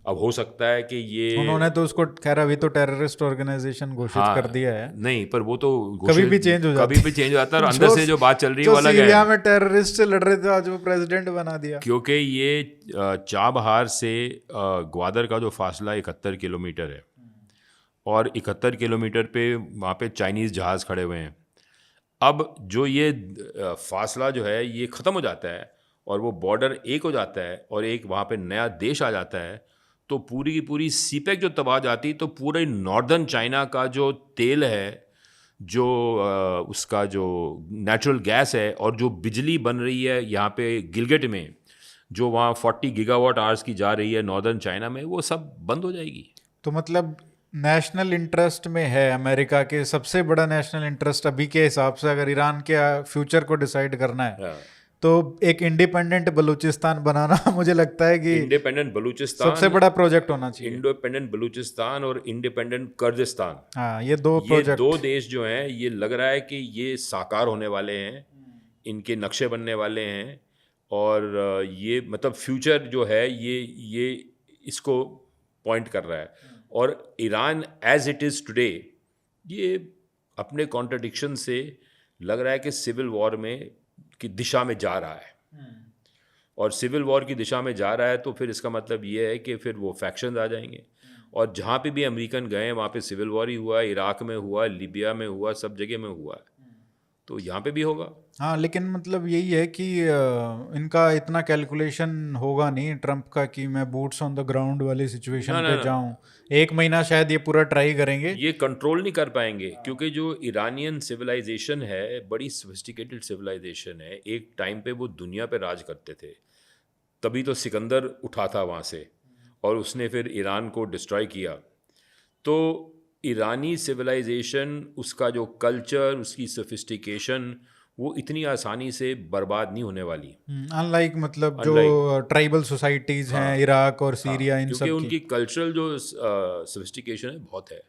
अब हो सकता है कि ये उन्होंने तो उसको खैर अभी तो टेररिस्ट ऑर्गेनाइजेशन घोषित कर दिया है। नहीं, पर वो तो कभी भी चेंज हो जाता कभी भी चेंज हो जाता है, और अंदर जो से जो बात चल रही है जो वो अलग सीरिया है। में टेररिस्ट से लड़ रहे थे आज वो प्रेसिडेंट बना दिया। क्योंकि ये चाबहार से ग्वादर का जो फासला 71 किलोमीटर है, और 71 किलोमीटर पे वहाँ पे चाइनीज़ जहाज़ खड़े हुए हैं। अब जो ये फासला जो है ये ख़त्म हो जाता है और वो बॉर्डर एक हो जाता है और एक वहाँ पे नया देश आ जाता है, तो पूरी की पूरी सीपेक जो तबाह जाती, तो पूरे नॉर्दर्न चाइना का जो तेल है, जो उसका जो नेचुरल गैस है, और जो बिजली बन रही है यहाँ पे गिलगिट में, जो वहाँ 40 गीगावाट आवर्स की जा रही है नॉर्दर्न चाइना में, वो सब बंद हो जाएगी। तो मतलब नेशनल इंटरेस्ट में है अमेरिका के, सबसे बड़ा नेशनल इंटरेस्ट अभी के हिसाब से अगर ईरान के फ्यूचर को डिसाइड करना है हाँ। तो एक इंडिपेंडेंट बलूचिस्तान बनाना मुझे लगता है कि इंडिपेंडेंट बलूचिस्तान, सबसे बड़ा प्रोजेक्ट होना चाहिए। इंडिपेंडेंट बलूचिस्तान और इंडिपेंडेंट कर्जिस्तान, हाँ, ये दो ये प्रोजेक्ट, दो देश जो हैं, ये लग रहा है कि ये साकार होने वाले हैं, इनके नक्शे बनने वाले हैं, और ये मतलब फ्यूचर जो है ये इसको पॉइंट कर रहा है। और Iran as it is today, ये अपने कॉन्ट्रडिक्शन से लग रहा है कि सिविल वॉर में की दिशा में जा रहा है, और सिविल वॉर की दिशा में जा रहा है, तो फिर इसका मतलब ये है कि फिर वो फैक्शंस आ जाएंगे, और जहाँ पे भी अमेरिकन गए वहाँ पे सिविल वॉर ही हुआ, इराक में हुआ, लीबिया में हुआ, सब जगह में हुआ है, तो यहाँ पे भी होगा। हाँ, लेकिन मतलब यही है कि इनका इतना कैलकुलेशन होगा नहीं ट्रम्प का कि मैं बूट्स ऑन द ग्राउंड वाली सिचुएशन ना ना पे ना, जाऊं। एक महीना शायद ये पूरा ट्राई करेंगे। ये कंट्रोल नहीं कर पाएंगे, क्योंकि जो ईरानियन सिविलाइजेशन है बड़ी सोफिस्टिकेटेड सिविलाइजेशन है। एक टाइम पे वो दुनिया पे राज करते थे, तभी तो सिकंदर उठा था वहाँ से, और उसने फिर ईरान को डिस्ट्रॉय किया। तो ईरानी सिविलाइजेशन, उसका जो कल्चर, उसकी सोफिस्टिकेशन, वो इतनी आसानी से बर्बाद नहीं होने वाली। अनलाइक मतलब जो Unlike- ट्राइबल सोसाइटीज हैं इराक और सीरिया, इन क्योंकि सब की। उनकी कल्चरल जो सोफिस्टिकेशन है बहुत है,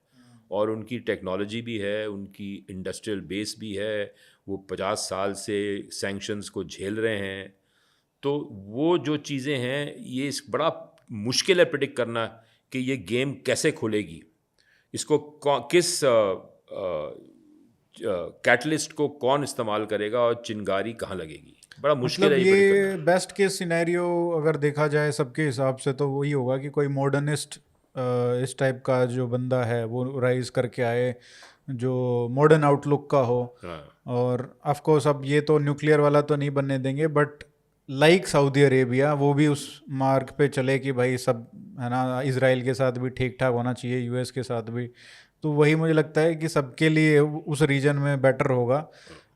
और उनकी टेक्नोलॉजी भी है, उनकी इंडस्ट्रियल बेस भी है, वो 50 साल से सैंक्शंस को झेल रहे हैं। तो वो जो चीज़ें हैं, ये बड़ा मुश्किल है प्रिडिक्ट करना कि ये गेम कैसे खुलेगी, इसको किस कैटलिस्ट को कौन इस्तेमाल करेगा, और चिंगारी कहाँ लगेगी, बड़ा मुश्किल मतलब है ये प्रिडिक्ट ये करना। बेस्ट केस सिनेरियो अगर देखा जाए सबके हिसाब से तो वही होगा कि कोई मॉडर्निस्ट इस टाइप का जो बंदा है वो राइज करके आए, जो मॉडर्न आउटलुक का हो। हाँ और ऑफ कोर्स अब ये तो न्यूक्लियर वाला तो नहीं बनने देंगे, बट लाइक सऊदी अरेबिया वो भी उस मार्ग पे चले कि भाई सब है ना, इजराइल के साथ भी ठीक ठाक होना चाहिए, यूएस के साथ भी। तो वही मुझे लगता है कि सबके लिए उस रीजन में बेटर होगा।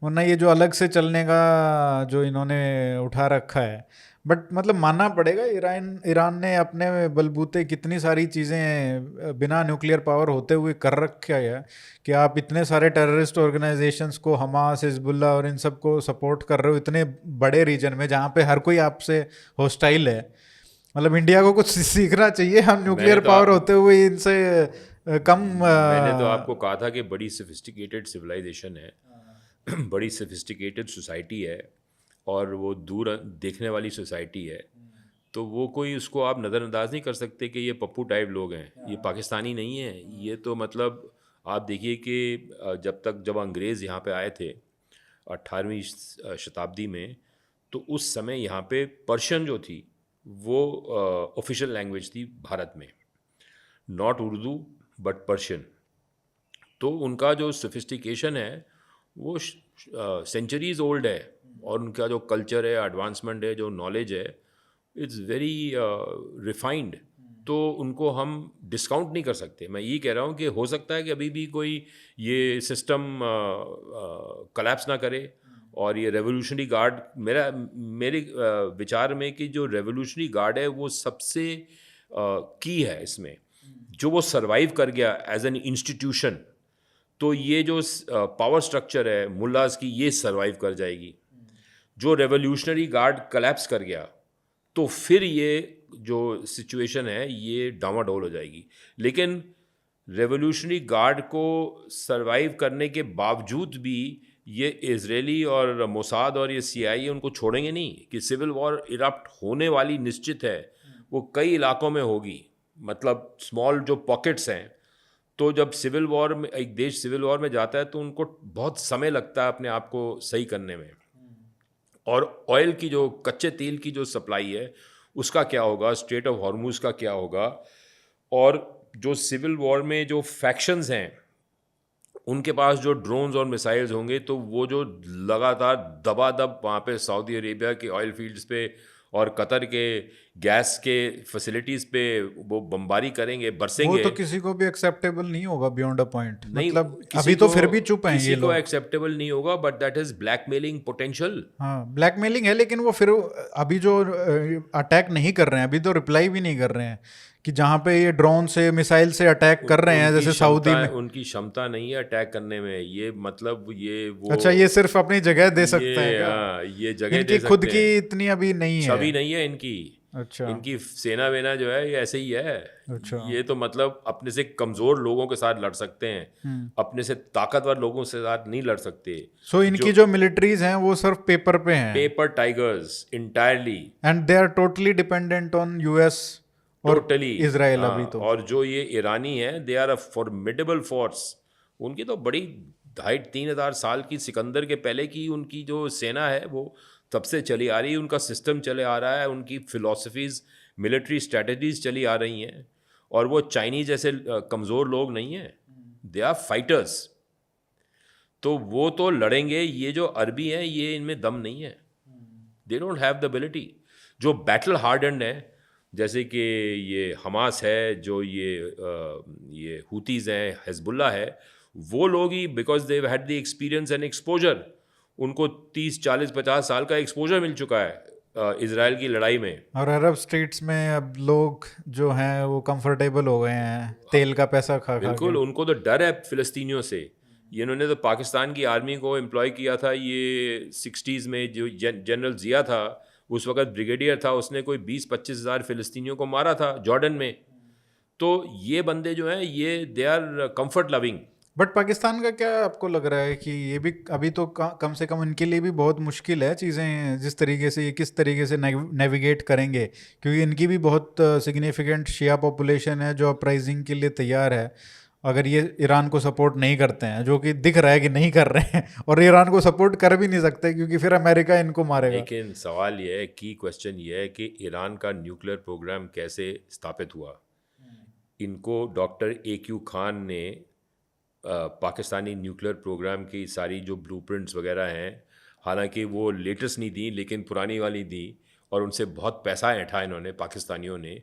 वरना ये जो अलग से चलने का जो इन्होंने उठा रखा है, बट मतलब मानना पड़ेगा ईरान ईरान ने अपने बलबूते कितनी सारी चीज़ें बिना न्यूक्लियर पावर होते हुए कर रखा है कि आप इतने सारे टेररिस्ट ऑर्गेनाइजेशंस को, हमास, हिजबुल्ला और इन सब को सपोर्ट कर रहे हो इतने बड़े रीजन में जहाँ पे हर कोई आपसे हॉस्टाइल है। मतलब इंडिया को कुछ सीखना चाहिए, हम न्यूक्लियर पावर होते हुए इनसे कम मैंने तो आपको कहा था कि बड़ी सोफिस्टिकेटेड सिविलाइजेशन है, बड़ी सोफिस्टिकेटेड सोसाइटी है, और वो दूर देखने वाली सोसाइटी है, तो वो कोई उसको आप नज़रअंदाज नहीं कर सकते कि ये पप्पू टाइप लोग हैं, ये पाकिस्तानी नहीं है। ये तो मतलब आप देखिए कि जब अंग्रेज़ यहाँ पे आए थे 18वीं शताब्दी में, तो उस समय यहाँ पे पर्शियन जो थी वो ऑफिशियल लैंग्वेज थी भारत में, नॉट उर्दू बट पर्शियन। तो उनका जो सोफिस्टिकेशन है वो सेंचुरीज ओल्ड है, और उनका जो कल्चर है, एडवांसमेंट है, जो नॉलेज है, इट्स वेरी रिफाइंड। तो उनको हम डिस्काउंट नहीं कर सकते। मैं ये कह रहा हूँ कि हो सकता है कि अभी भी कोई ये सिस्टम कलैप्स ना करे, और ये रेवोल्यूशनरी गार्ड, मेरे विचार में कि जो रेवोल्यूशनरी गार्ड है वो सबसे की है इसमें, जो वो सरवाइव कर गया एज एन इंस्टीट्यूशन। तो ये जो पावर स्ट्रक्चर है मुल्लाज की, ये सरवाइव कर जाएगी। जो रेवोल्यूशनरी गार्ड कलैप्स कर गया, तो फिर ये जो सिचुएशन है ये डामाडोल हो जाएगी। लेकिन रेवोल्यूशनरी गार्ड को सरवाइव करने के बावजूद भी ये इजरायली और मोसाद और ये CIA उनको छोड़ेंगे नहीं कि सिविल वॉर इरप्ट होने वाली निश्चित है। वो कई इलाकों में होगी, मतलब स्मॉल जो पॉकेट्स हैं। तो जब सिविल वॉर में एक देश सिविल वॉर में जाता है तो उनको बहुत समय लगता है अपने आप को सही करने में। और ऑयल की जो कच्चे तेल की जो सप्लाई है उसका क्या होगा, स्ट्रेट ऑफ हॉर्मुज का क्या होगा, और जो सिविल वॉर में जो फैक्शंस हैं उनके पास जो ड्रोन्स और मिसाइल्स होंगे, तो वो जो लगातार दबादब वहाँ पे सऊदी अरेबिया के ऑयल फील्ड्स पे और कतर के गैस के फैसिलिटीज़ पे वो बमबारी करेंगे, वो बरसेंगे। तो किसी को भी एक्सेप्टेबल नहीं होगा बियॉन्ड अ पॉइंट, नहीं, मतलब किसी अभी तो को फिर भी चुप हैं ये किसी को लोग। एक्सेप्टेबल नहीं होगा, but that is blackmailing potential. हाँ, ब्लैकमेलिंग है, लेकिन वो फिर अभी जो अटैक नहीं कर रहे हैं, अभी तो रिप्लाई भी नहीं कर रहे हैं कि जहाँ पे ये ड्रोन से मिसाइल से अटैक कर रहे हैं, जैसे सऊदी में। उनकी क्षमता नहीं है अटैक करने में, ये मतलब ये वो अच्छा, ये सिर्फ अपनी जगह दे सकते हैं ये क्या? ये जगह इनकी दे खुद सकते की हैं। इतनी अभी नहीं है। छवि नहीं है इनकी। अच्छा। इनकी सेना वेना जो है ये ऐसे ही है। अच्छा। ये तो मतलब अपने से कमजोर लोगों के साथ लड़ सकते हैं, अपने से ताकतवर लोगों से साथ नहीं लड़ सकते। सो इनकी जो मिलिट्रीज हैं वो सिर्फ पेपर पे हैं, paper tigers entirely, and they are totally dependent on US और टोटली। इजराइल अभी तो। और जो ये ईरानी है, they are a formidable force. उनकी तो बड़ी 2,500-3,000 साल की, सिकंदर के पहले की उनकी जो सेना है वो तब से चली आ रही है। उनका सिस्टम चले आ रहा है, उनकी फिलॉसफीज, मिलिट्री स्ट्रेटजीज चली आ रही हैं। और वो चाइनीज जैसे कमज़ोर लोग नहीं हैं, दे आर फाइटर्स। तो वो तो लड़ेंगे। ये जो अरबी हैं ये इनमें दम नहीं है, they don't have the ability. जो बैटल हार्डन्ड है, जैसे कि ये हमास है, जो ये हुतीज़ हैं, हिजबुल्ला है, वो लोग ही, because they had the experience and exposure, उनको 30-40-50 साल का एक्सपोजर मिल चुका है इजराइल की लड़ाई में। और अरब स्टेट्स में अब लोग जो हैं वो कंफर्टेबल हो गए हैं तेल का पैसा खा खा बिल्कुल, के। उनको तो डर है फिलिस्तीनियों से। ये इन्होंने तो पाकिस्तान की आर्मी को एम्प्लॉय किया था। ये 60s में जो जनरल जिया था उस वक्त ब्रिगेडियर था, उसने कोई 20-25 हज़ार फिलिस्तीनियों को मारा था जॉर्डन में। तो ये बंदे जो हैं ये they are comfort loving. But Pakistan का क्या आपको लग रहा है कि ये भी अभी तो कम से कम इनके लिए भी बहुत मुश्किल है चीज़ें, जिस तरीके से ये किस तरीके से नेविगेट करेंगे, क्योंकि इनकी भी बहुत सिग्निफिकेंट शिया पॉपुलेशन है जो अपराइजिंग के लिए तैयार है। अगर ये ईरान को सपोर्ट नहीं करते हैं, जो कि दिख रहा है कि नहीं कर रहे हैं, और ईरान को सपोर्ट कर भी नहीं सकते क्योंकि फिर अमेरिका इनको मारेगा। लेकिन सवाल ये है, की क्वेश्चन ये है कि ईरान का न्यूक्लियर प्रोग्राम कैसे स्थापित हुआ। इनको डॉक्टर AQ खान ने पाकिस्तानी न्यूक्लियर प्रोग्राम की सारी जो ब्लूप्रिंट्स वगैरह हैं, हालांकि वो लेटेस्ट नहीं दी लेकिन पुरानी वाली दी, और उनसे बहुत पैसा ऐंठा इन्होंने, पाकिस्तानियों ने।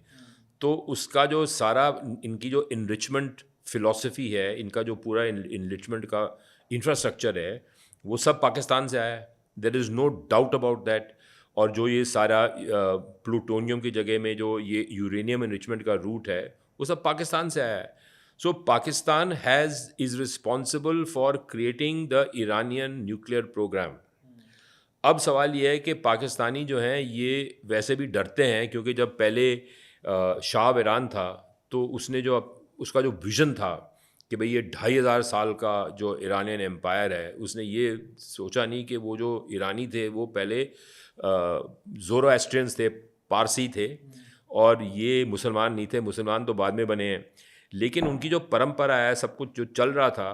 तो उसका जो सारा इनकी जो इनरिचमेंट फ़िलॉसफी है, इनका जो पूरा इनरिचमेंट का इंफ्रास्ट्रक्चर है, वो सब पाकिस्तान से आया है। There is no doubt about that. और जो ये सारा प्लूटोनियम की जगह में जो ये यूरेनियम इनरिचमेंट का रूट है, वो सब पाकिस्तान से आया है। So Pakistan is responsible for creating the Iranian nuclear program. अब सवाल ये है कि पाकिस्तानी जो हैं ये वैसे भी डरते हैं, क्योंकि जब पहले शाह ईरान था तो उसने जो उसका जो विज़न था कि भाई ये 2,500 साल का जो ईरानियन एम्पायर है, उसने ये सोचा नहीं कि वो जो ईरानी थे वो पहले ज़ोरोएस्ट्रियंस थे, पारसी थे, और ये मुसलमान नहीं थे। मुसलमान तो बाद में बने हैं, लेकिन उनकी जो परंपरा है, सब कुछ जो चल रहा था,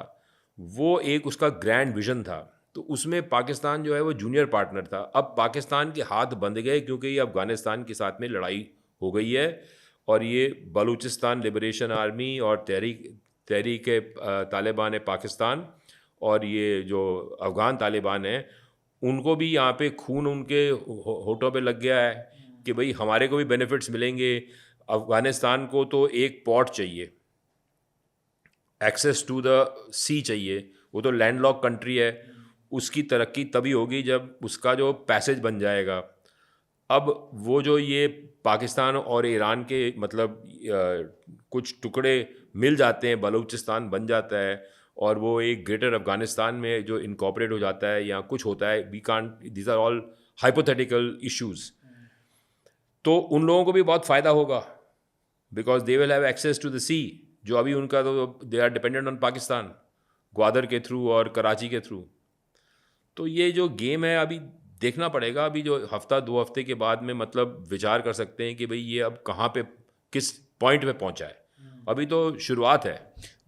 वो एक उसका ग्रैंड विजन था। तो उसमें पाकिस्तान जो है वो जूनियर पार्टनर था। अब पाकिस्तान के हाथ बंध गए क्योंकि ये अफ़गानिस्तान के साथ में लड़ाई हो गई है, और ये बलूचिस्तान लिबरेशन आर्मी और तहरीक तालिबान है पाकिस्तान, और ये जो अफ़गान तालिबान हैं, उनको भी यहाँ पे खून उनके होठों पे लग गया है कि भाई हमारे को भी बेनिफिट्स मिलेंगे। अफ़गानिस्तान को तो एक पोर्ट चाहिए, एक्सेस टू द सी चाहिए, वो तो लैंडलॉक कंट्री है। उसकी तरक्की तभी होगी जब उसका जो पैसेज बन जाएगा। अब वो जो ये पाकिस्तान और ईरान के मतलब कुछ टुकड़े मिल जाते हैं, बलूचिस्तान बन जाता है, और वो एक ग्रेटर अफ़गानिस्तान में जो इनकॉर्पोरेट हो जाता है या कुछ होता है, we can't, these are all hypothetical issues. तो उन लोगों को भी बहुत फ़ायदा होगा, because they will have access to the sea, जो अभी उनका तो they are dependent on Pakistan, Gwadar के थ्रू और कराची के थ्रू। तो ये जो गेम है अभी देखना पड़ेगा, अभी जो हफ्ता 2 हफ्ते के बाद में मतलब विचार कर सकते हैं कि भाई ये अब कहाँ पे किस पॉइंट पे पहुंचा है। अभी तो शुरुआत है।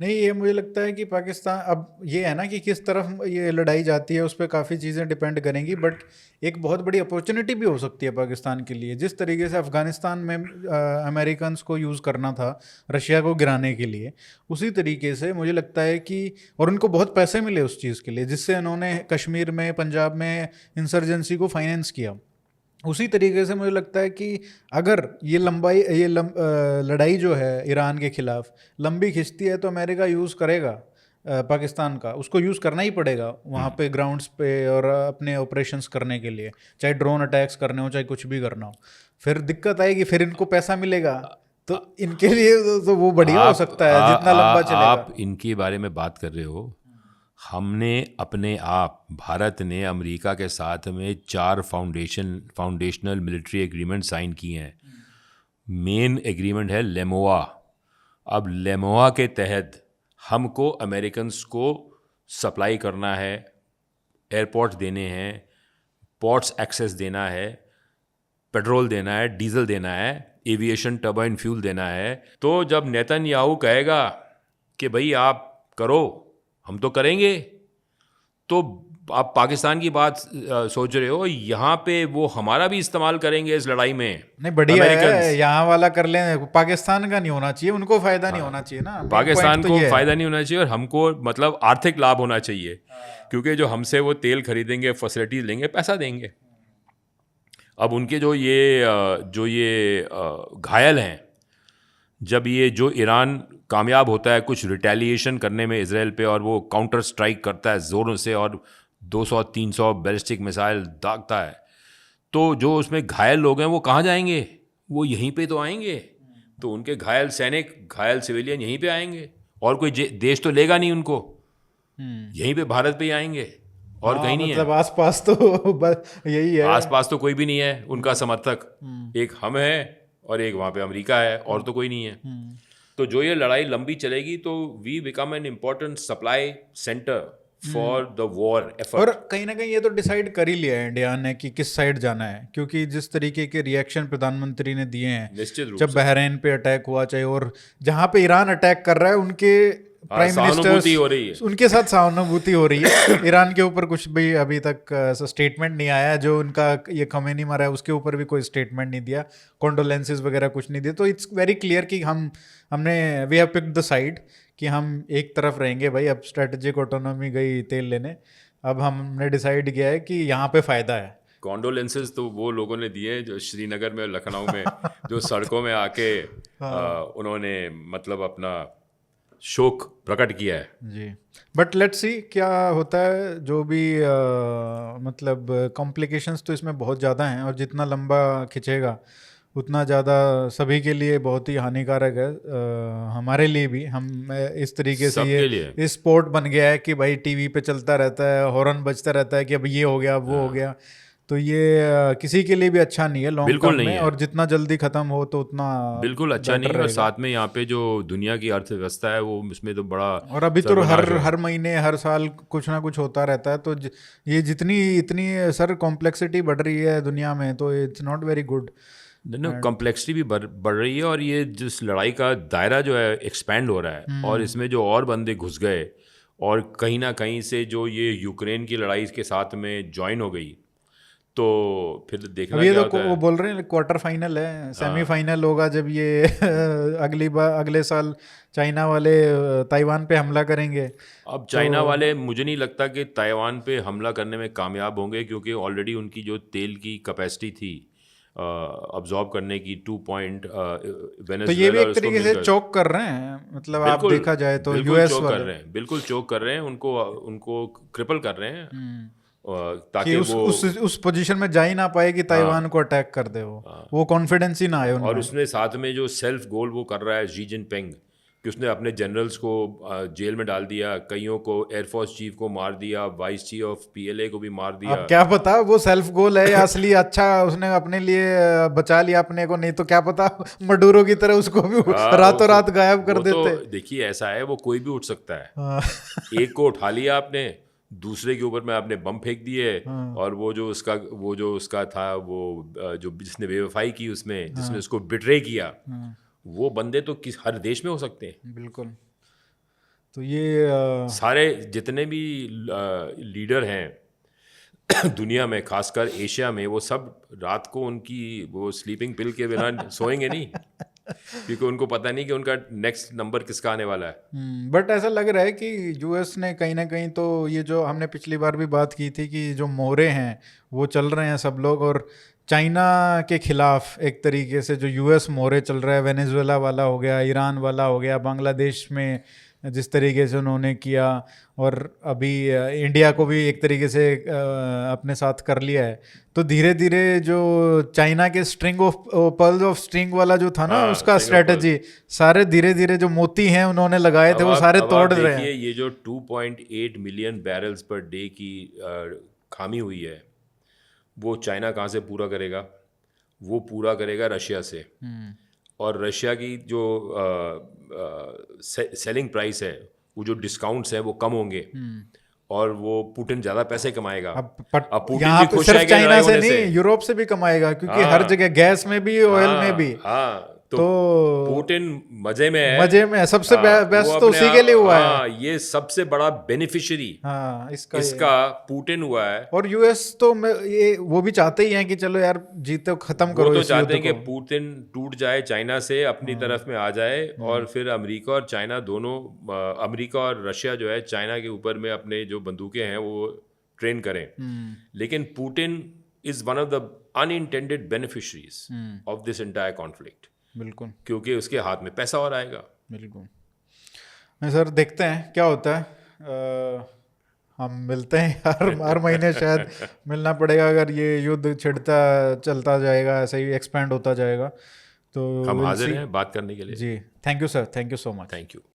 नहीं, ये मुझे लगता है कि पाकिस्तान अब ये है ना कि किस तरफ ये लड़ाई जाती है उस पर काफ़ी चीज़ें डिपेंड करेंगी, बट एक बहुत बड़ी अपॉर्चुनिटी भी हो सकती है पाकिस्तान के लिए। जिस तरीके से अफ़गानिस्तान में अमेरिकन को यूज़ करना था रशिया को गिराने के लिए, उसी तरीके से मुझे लगता है कि, और उनको बहुत पैसे मिले उस चीज़ के लिए जिससे उन्होंने कश्मीर में, पंजाब में इंसर्जेंसी को फाइनेंस किया। उसी तरीके से मुझे लगता है कि अगर ये लड़ाई जो है ईरान के खिलाफ लंबी खिंचती है तो अमेरिका यूज़ करेगा पाकिस्तान का, उसको यूज़ करना ही पड़ेगा वहाँ पे ग्राउंड्स पे और अपने ऑपरेशंस करने के लिए, चाहे ड्रोन अटैक्स करने हो चाहे कुछ भी करना हो। फिर दिक्कत आएगी, फिर इनको पैसा मिलेगा तो इनके लिए तो वो बढ़िया हो सकता है जितना लंबा चलेगा। आप इनके बारे में बात कर रहे हो, हमने अपने आप, भारत ने अमेरिका के साथ में 4 फाउंडेशनल मिलिट्री एग्रीमेंट साइन किए हैं। मेन एग्रीमेंट है लेमोआ। अब लेमोआ के तहत हमको अमेरिकन्स को सप्लाई करना है, एयरपोर्ट देने हैं, पोर्ट्स एक्सेस देना है, पेट्रोल देना है, डीजल देना है, एविएशन टर्बाइन फ्यूल देना है। तो जब नेतन्याहू कहेगा कि भाई आप करो, हम तो करेंगे, तो आप पाकिस्तान की बात सोच रहे हो, यहाँ पे वो हमारा भी इस्तेमाल करेंगे इस लड़ाई में। नहीं, बढ़िया है, यहाँ वाला कर लें, पाकिस्तान का नहीं होना चाहिए, उनको फायदा नहीं होना चाहिए ना, पाकिस्तान को फायदा नहीं होना चाहिए और हमको मतलब आर्थिक लाभ होना चाहिए, क्योंकि जो हमसे वो तेल खरीदेंगे, फैसिलिटीज लेंगे, पैसा देंगे। अब उनके जो ये घायल हैं, जब ये जो ईरान कामयाब होता है कुछ रिटेलिएशन करने में इजराइल पे, और वो काउंटर स्ट्राइक करता है ज़ोरों से और 200-300 बैलिस्टिक मिसाइल दागता है, तो जो उसमें घायल लोग हैं वो कहाँ जाएंगे? वो यहीं पे तो आएंगे। तो उनके घायल सैनिक, घायल सिविलियन यहीं पे आएंगे, और कोई देश तो लेगा नहीं उनको, यहीं पे भारत पे ही आएंगे, और कहीं नहीं मतलब आसपास तो यही है, आसपास तो कोई भी नहीं है उनका समर्थक। एक हम है और एक वहाँ पे अमेरिका है, और तो कोई नहीं है। तो जो ये लड़ाई लंबी चलेगी तो we become an important supply centre for the war effort. और कहीं ना कहीं ये तो डिसाइड कर ही लिया है इंडिया ने कि किस साइड जाना है, क्योंकि जिस तरीके के रिएक्शन प्रधानमंत्री ने दिए हैं, निश्चित रूप जब बहरीन पे अटैक हुआ, चाहे और जहाँ पे ईरान अटैक कर रहा है उनके प्राइम मिनिस्टर हो रही है, उनके साथ सहानुभूति हो रही है। ईरान के ऊपर कुछ भी अभी तक स्टेटमेंट नहीं आया, जो उनका ये खमेनी मरा है उसके ऊपर भी कोई स्टेटमेंट नहीं दिया, कॉन्डोलेंसेस वगैरह कुछ नहीं दिए। तो इट्स वेरी क्लियर कि हमने we have picked the side कि हम एक तरफ रहेंगे भाई। अब स्ट्रेटेजिक ऑटोनॉमी गई तेल लेने, अब हमने डिसाइड किया है कि यहाँ पे फ़ायदा है। कॉन्डोलेंसेस तो वो लोगों ने दिए जो श्रीनगर में, लखनऊ में जो सड़कों में आके उन्होंने मतलब अपना शोक प्रकट किया है जी। बट लेट्स सी क्या होता है, जो भी मतलब कॉम्प्लिकेशंस तो इसमें बहुत ज़्यादा हैं, और जितना लंबा खिंचेगा उतना ज़्यादा सभी के लिए बहुत ही हानिकारक है। हमारे लिए भी, हम इस तरीके से ये स्पोर्ट बन गया है कि भाई टीवी पे चलता रहता है, हॉर्न बजता रहता है कि अब ये हो गया, अब वो हो गया। तो ये किसी के लिए भी अच्छा नहीं है लॉन्ग टर्म में, और जितना जल्दी खत्म हो तो उतना बिल्कुल अच्छा नहीं है। और साथ में यहाँ पे जो दुनिया की अर्थव्यवस्था है वो उसमें तो बड़ा, और अभी तो हर महीने हर साल कुछ ना कुछ होता रहता है। तो ये इतनी सर कॉम्प्लेक्सिटी बढ़ रही है दुनिया में, तो it's not very good. Complexity भी बढ़ रही है, और ये जिस लड़ाई का दायरा जो है एक्सपैंड हो रहा है, और इसमें जो और बंदे घुस गए, और कहीं ना कहीं से जो ये यूक्रेन की लड़ाई के साथ में ज्वाइन हो गई, तो फिर देखना क्या होता है। वो बोल रहे हैं क्वार्टर फाइनल है, सेमीफाइनल होगा जब ये अगले साल चाइना वाले ताइवान पे हमला करेंगे। अब चाइना वाले मुझे नहीं लगता कि ताइवान पे हमला करने में कामयाब होंगे, क्योंकि ऑलरेडी उनकी जो तेल की कैपेसिटी थी अब्जॉर्ब करने की 2 पॉइंट तो ये भी एक तरीके से चोक कर रहे हैं, मतलब आप देखा जाए तो यूएस चोक कर रहे हैं, बिल्कुल चोक कर रहे हैं, उनको क्रिपल कर रहे हैं, ताकि उस पोजीशन में जा ही ना पाए कि ताइवान को अटैक कर दे। वो कॉन्फिडेंस ही ना आए उनमें। और उसमें साथ में जो सेल्फ गोल वो कर रहा है शी जिनपिंग कि उसने अपने जनरल्स को जेल में डाल दिया, कईयों को एयरफोर्स चीफ को मार दिया, वाइस चीफ ऑफ PLA को भी मार दिया। अब क्या पता वो सेल्फ गोल है या असली अच्छा उसने अपने लिए बचा लिया अपने को, नहीं तो क्या पता मडूरो की तरह उसको भी रातों रात गायब कर वो तो देते। देखिए ऐसा है, वो कोई भी उठ सकता है। हाँ। एक को उठा लिया आपने, दूसरे के ऊपर में आपने बम फेंक दिए, और वो जो उसका था वो जो जिसने बेवफाई की उसमें, जिसने उसको बिट्रे किया, वो बंदे तो हर देश में हो सकते हैं। बिल्कुल। तो ये सारे जितने भी लीडर हैं दुनिया में, खासकर एशिया में, वो सब रात को उनकी वो स्लीपिंग पिल के बिना सोएंगे नहीं, क्योंकि उनको पता नहीं कि उनका नेक्स्ट नंबर किसका आने वाला है। बट ऐसा लग रहा है कि यूएस ने कहीं ना कहीं तो ये जो हमने पिछली बार भी बात की थी कि जो मोहरे हैं वो चल रहे हैं सब लोग, और चाइना के खिलाफ एक तरीके से जो यूएस मोहरे चल रहा है, वेनेजुएला वाला हो गया, ईरान वाला हो गया, बांग्लादेश में जिस तरीके से उन्होंने किया, और अभी इंडिया को भी एक तरीके से अपने साथ कर लिया है। तो धीरे धीरे जो चाइना के string of pearls of string वाला जो था ना उसका स्ट्रेटजी, सारे धीरे धीरे जो मोती हैं उन्होंने लगाए थे वो सारे तोड़ रहे हैं। ये जो 2.8 मिलियन बैरल्स पर डे की खामी हुई है, वो चाइना कहाँ से पूरा करेगा? वो पूरा करेगा रशिया से। और रशिया की जो सेलिंग प्राइस है, वो जो डिस्काउंट्स है वो कम होंगे, और वो पुतिन ज़्यादा पैसे कमाएगा। अब पुतिन यहाँ भी पे खुश सिर्फ है कि चाइना लड़ाई से होने नहीं, यूरोप से भी कमाएगा, क्योंकि हर जगह गैस में भी ऑयल में भी। हाँ, तो तो पुतिन मजे में है, मजे में है, सबसे बेस्ट वो तो अपने उसी के लिए हुआ हाँ, है। ये सबसे बड़ा बेनिफिशियरी हाँ इसका पुतिन हुआ है। और यूएस तो ये वो भी चाहते ही हैं कि चलो यार जीतो, खत्म करो वो तो इस चाहते युद्ध हैं कि को। पुतिन टूट जाए, चाइना से अपनी तरफ में आ जाए, और फिर अमेरिका और चाइना दोनों, अमेरिका और रशिया जो है चाइना के ऊपर में अपने जो बंदूकें हैं वो ट्रेन करें। लेकिन Putin is one of the unintended beneficiaries of this entire conflict. बिल्कुल, क्योंकि उसके हाथ में पैसा और आएगा। बिल्कुल। नहीं सर, देखते हैं क्या होता है। हम मिलते हैं हर महीने शायद मिलना पड़ेगा, अगर ये युद्ध छिड़ता चलता जाएगा, ऐसे ही एक्सपैंड होता जाएगा तो हम we'll हाजिर see। हैं बात करने के लिए। जी, thank you sir, thank you so much. Thank you.